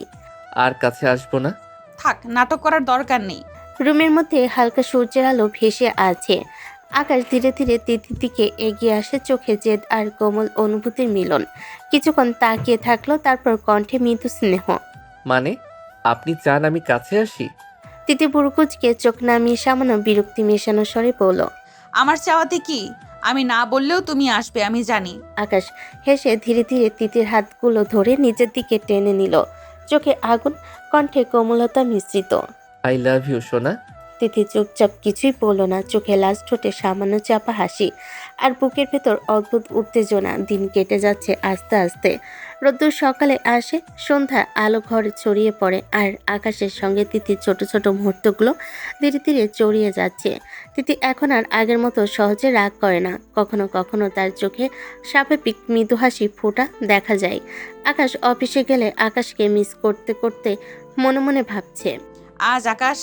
আর কাছে আসবো না। থাক, নাটক করার দরকার নেই। রুমের মধ্যে হালকা সূর্যের আলো ভেসে আছে। আকাশ ধীরে ধীরে তিথির দিকে এগিয়ে আসে, চোখে জেদ আর কোমল অনুভূতির মিলন। কিছুক্ষণ তাকিয়ে থাকলো, তারপর কণ্ঠে মৃদু স্নেহ। মানে, আপনি চান আমি কাছে আসি? তিথি বুড়কুচকে চোখ নামিয়ে সামান্য বিরক্তি মেশানো স্বরে বলল, আমার চাওয়াতে কি? আমি না বললেও তুমি আসবে, আমি জানি। আকাশ হেসে ধীরে ধীরে তিথির হাতগুলো ধরে নিজের দিকে টেনে নিল, চোখে আগুন, কণ্ঠে কোমলতা মিশ্রিত। আই লাভ ইউ সোনা। তিথি চুপচাপ কিছুই বলল না, চোখে লাজ, ঠোঁটে সামান্য চাপা হাসি আর বুকের ভেতর অদ্ভুত উত্তেজনা। দিন কেটে যাচ্ছে আস্তে আস্তে। রোদ্দুর সকালে আসে, সন্ধ্যা আলো ঘরে ছড়িয়ে পড়ে, আর আকাশের সঙ্গে তিথির ছোট ছোট মুহূর্তগুলো ধীরে ধীরে চড়িয়ে যাচ্ছে। তিথি এখন আর আগের মতো সহজে রাগ করে না। কখনো কখনো তার চোখে স্বাভাবিক মৃদু হাসি ফোটা দেখা যায়। আকাশ অফিসে গেলে আকাশকে মিস করতে করতে মনে মনে ভাবছে। আজ আকাশ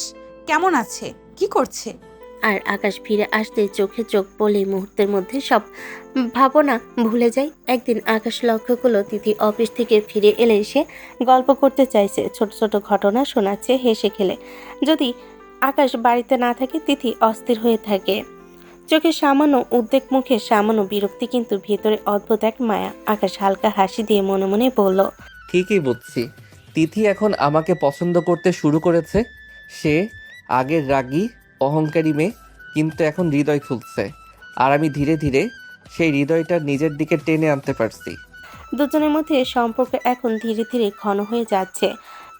কেমন আছে, কি করছে? আর আকাশ ফিরে আসতে চোখে চোখ পড়লেই মুহূর্তের মধ্যে সব ভাবনা ভুলে যায়। একদিন আকাশ লক্ষ্য করলো তিথি অফিস থেকে ফিরে এলে সে গল্প করতে চাইছে, ছোট ছোট ঘটনা শোনাচ্ছে হেসে খেলে। যদি আকাশ বাড়িতে না থাকে তিথি অস্থির হয়ে থাকে, চোখে সামান্য উদ্বেগ, মুখে সামান্য বিরক্তি, কিন্তু ভেতরে অদ্ভুত এক মায়া। আকাশ হালকা হাসি দিয়ে মনে মনে বলল, ঠিকই বুঝছি, তিথি এখন আমাকে পছন্দ করতে শুরু করেছে। সে আগের রাগী অহংকারী মেয়ে, কিন্তু এখন হৃদয় খুলছে, আর আমি ধীরে ধীরে সেই হৃদয়টা নিজের দিকে টেনে আনতে পারছি। দুজনের মধ্যে সম্পর্ক এখন ধীরে ধীরে ঘন হয়ে যাচ্ছে।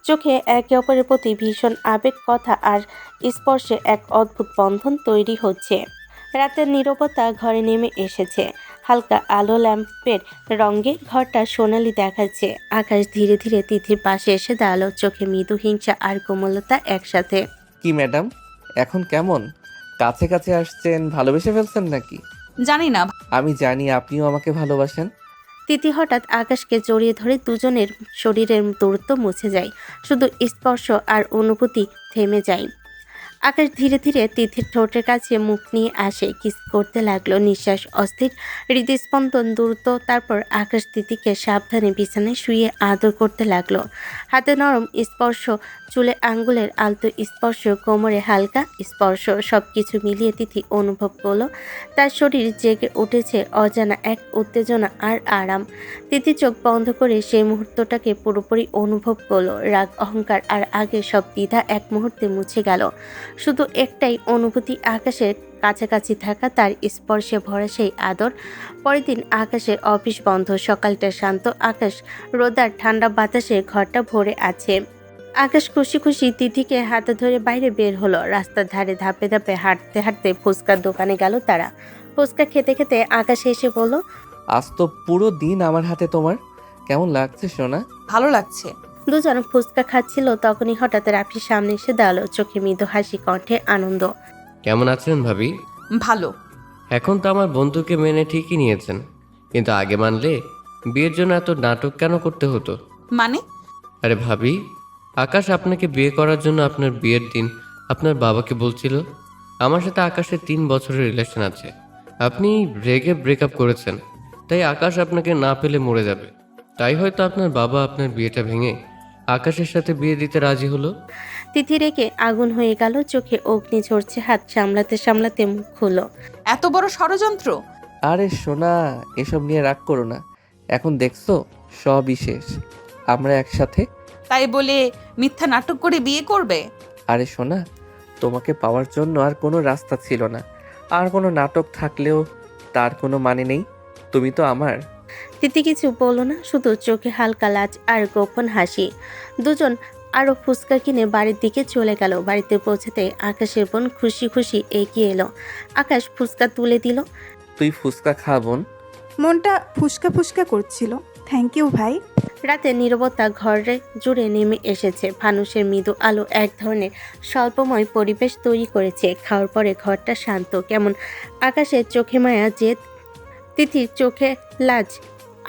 চোখে একে অপরের প্রতি ভীষণ আবেগ, কথা আর স্পর্শে এক অদ্ভুত বন্ধন তৈরি হচ্ছে। রাতের নীরবতা ঘরে নেমে এসেছে, হালকা আলো ল্যাম্পের রঙে ঘরটা সোনালি দেখাচ্ছে। আকাশ ধীরে ধীরে তিথির পাশে এসে দাঁড়ালো, চোখে মৃদু হিংসা আর কোমলতা একসাথে। কি ম্যাডাম, এখন কেমন? কাছে কাছে আসছেন, ভালোবেসে ফেলছেন নাকি? জানি না। আমি জানি আপনিও আমাকে ভালোবাসেন। তিথি হঠাৎ আকাশকে জড়িয়ে ধরে, দুজনের শরীরের দূরত্ব মুছে যায়, শুধু স্পর্শ আর অনুভূতি থেমে যায়। আকাশ ধীরে ধীরে তিথির ঠোঁটের কাছে মুখ নিয়ে আসে, কিস করতে লাগলো। নিঃশ্বাস অস্থির, হৃদস্পন্দন দ্রুত। তারপর আকাশ তিথিকে সাবধানে বিছানায় শুয়ে আদর করতে লাগলো। হাতে নরম স্পর্শ, চুলে আঙ্গুলের আলতো স্পর্শ, কোমরে হালকা স্পর্শ, সবকিছু মিলিয়ে তিথি অনুভব করলো তার শরীর জেগে উঠেছে অজানা এক উত্তেজনা আর আরাম। তিথি চোখ বন্ধ করে সেই মুহূর্তটাকে পুরোপুরি অনুভব করলো। রাগ, অহংকার আর আগে সব দ্বিধা এক মুহূর্তে মুছে গেল। শুধু একটাই অনুভূতি, আকাশের কাছাকাছি থাকা, তার স্পর্শে ভরা সেই আদর। পরের দিন আকাশের অফিস বন্ধ, সকালটা শান্ত। আকাশ রোদার ঠান্ডা বাতাসে ঘরটা ভরে আছে। আকাশ খুশি খুশি তিথিকে হাতে ধরে বাইরে বের হলো। রাস্তার ধারে ধাপে ধাপে হাঁটতে হাঁটতে ফুচকার দোকানে গেল তারা। ফুচকা খেতে খেতে আকাশ এসে বলল, আজ তো পুরো দিন আমার হাতে তোমার। কেমন লাগছে সোনা? ভালো লাগছে। দুজন ফুচকা খাচ্ছিল, তখনই হঠাৎ রাফির সামনে এসে দাঁড়ালো, চোখে মৃদু হাসি, কণ্ঠে আনন্দ। কেমন আছেন ভাবি? ভালো। এখন তো আমার বন্ধুকে মেনে ঠিকই নিয়েছেন, কিন্তু আগে মানলে বিয়ের জন্য এত নাটক কেন করতে হতো? মানে? আরে ভাবি, আকাশ আপনাকে বিয়ে করার জন্য আপনার বিয়ের দিন আপনার বাবাকে বলছিল। আমার সাথে আকাশের 3 বছরের রিলেশন আছে। আপনি রেগে ব্রেকআপ করেছেন, তাই আকাশ আপনাকে না পেলে মরে যাবে। তাই হয়তো আপনার বাবা আপনার বিয়েটা ভেঙে আকাশের সাথে বিয়ে দিতে রাজি হলো। তিথি রেগে আগুন হয়ে গেল, চোখে অগ্নি ঝরছে, হাত সামলাতে সামলাতে মুখ খুলল। এত বড় ষড়যন্ত্র? আরে সোনা, এসব নিয়ে রাগ করো না। এখন দেখছো সবই শেষ, আমরা একসাথে। তাই বলে মিথ্যা নাটক করে বিয়ে করবে? আরে সোনা, তোমাকে পাওয়ার জন্য আর কোনো রাস্তা ছিল না। আর কোনো নাটক থাকলেও তার কোনো মানে নেই। তুমি তো আমার। তিথি কিছু বলল না, শুধু চোখে হালকা লাজ আর গোপন হাসি। দুজন আরো ফুচকা কিনে বাড়ির দিকে চলে গেল। বাড়িতে পৌঁছাতে আকাশের বোন খুশি খুশি এগিয়ে এলো। আকাশ ফুচকা তুলে দিল। তুই ফুচকা খা বোন। মনটা ফুসকা ফুসকা করছিল। থ্যাংক ইউ ভাই। রাতে নীরবতা ঘরে জুড়ে নেমে এসেছে। ফানুসের মৃদু আলো এক ধরনের স্বল্পময় পরিবেশ তৈরি করেছে। খাওয়ার পরে ঘরটা শান্ত, কেমন আকাশের চোখে মায়া, জেদ, তিথির চোখে লাজ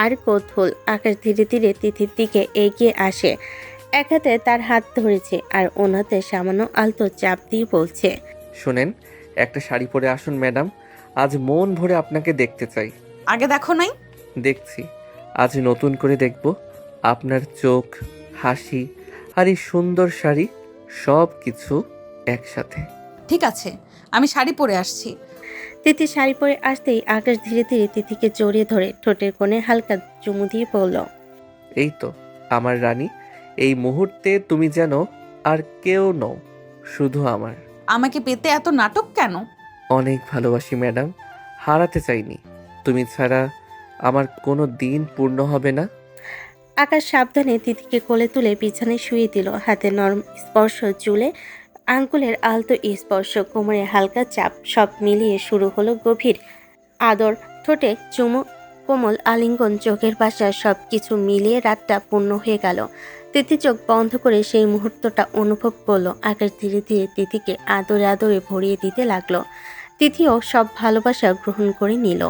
আর কৌতূহল। আকাশ ধীরে ধীরে তিথির দিকে এগিয়ে আসে, এক হাতে তার হাত ধরেছে আর অন্যতে সামান্য আলতো চাপ দিয়ে বলছে, শোনেন, একটা শাড়ি পরে আসুন ম্যাডাম। আজ মন ভরে আপনাকে দেখতে চাই। আগে দেখো নাই? দেখছি, আজ নতুন করে দেখব। আপনার চোখ, হাসি আর এই সুন্দর শাড়ি, সব কিছু একসাথে। ঠিক আছে, আমি শাড়ি পরে আসছি। তিথি শাড়ি পরে আসতেই আকাশ ধীরে ধীরে তিথিকে জড়িয়ে ধরে ঠোঁটের কোণে হালকা চুমু দিয়ে বলল, এই তো আমার রানী। এই মুহূর্তে তুমি যেন আর কেউ নও, শুধু আমার। আমাকে পেতে এত নাটক কেন? অনেক ভালোবাসি ম্যাডাম, হারাতে চাইনি। তুমি ছাড়া আমার কোনো দিন পূর্ণ হবে না। আকাশ সাবধানে তিথিকে কোলে তুলে বিছানায় শুয়ে দিল। হাতে নরম স্পর্শ, চুলে আঙ্গুলের আলতো স্পর্শ, কোমরে হালকা চাপ, সব মিলিয়ে শুরু হলো গভীর আদর, ঠোঁটে চুমু, কোমল আলিঙ্গন, চোখের ভাষা, সব কিছু মিলিয়ে রাতটা পূর্ণ হয়ে গেল। তিথি চোখ বন্ধ করে সেই মুহূর্তটা অনুভব করলো। আকাশ ধীরে ধীরে তিথিকে আদরে আদরে ভরিয়ে দিতে লাগলো। তিথিও সব ভালোবাসা গ্রহণ করে নিল।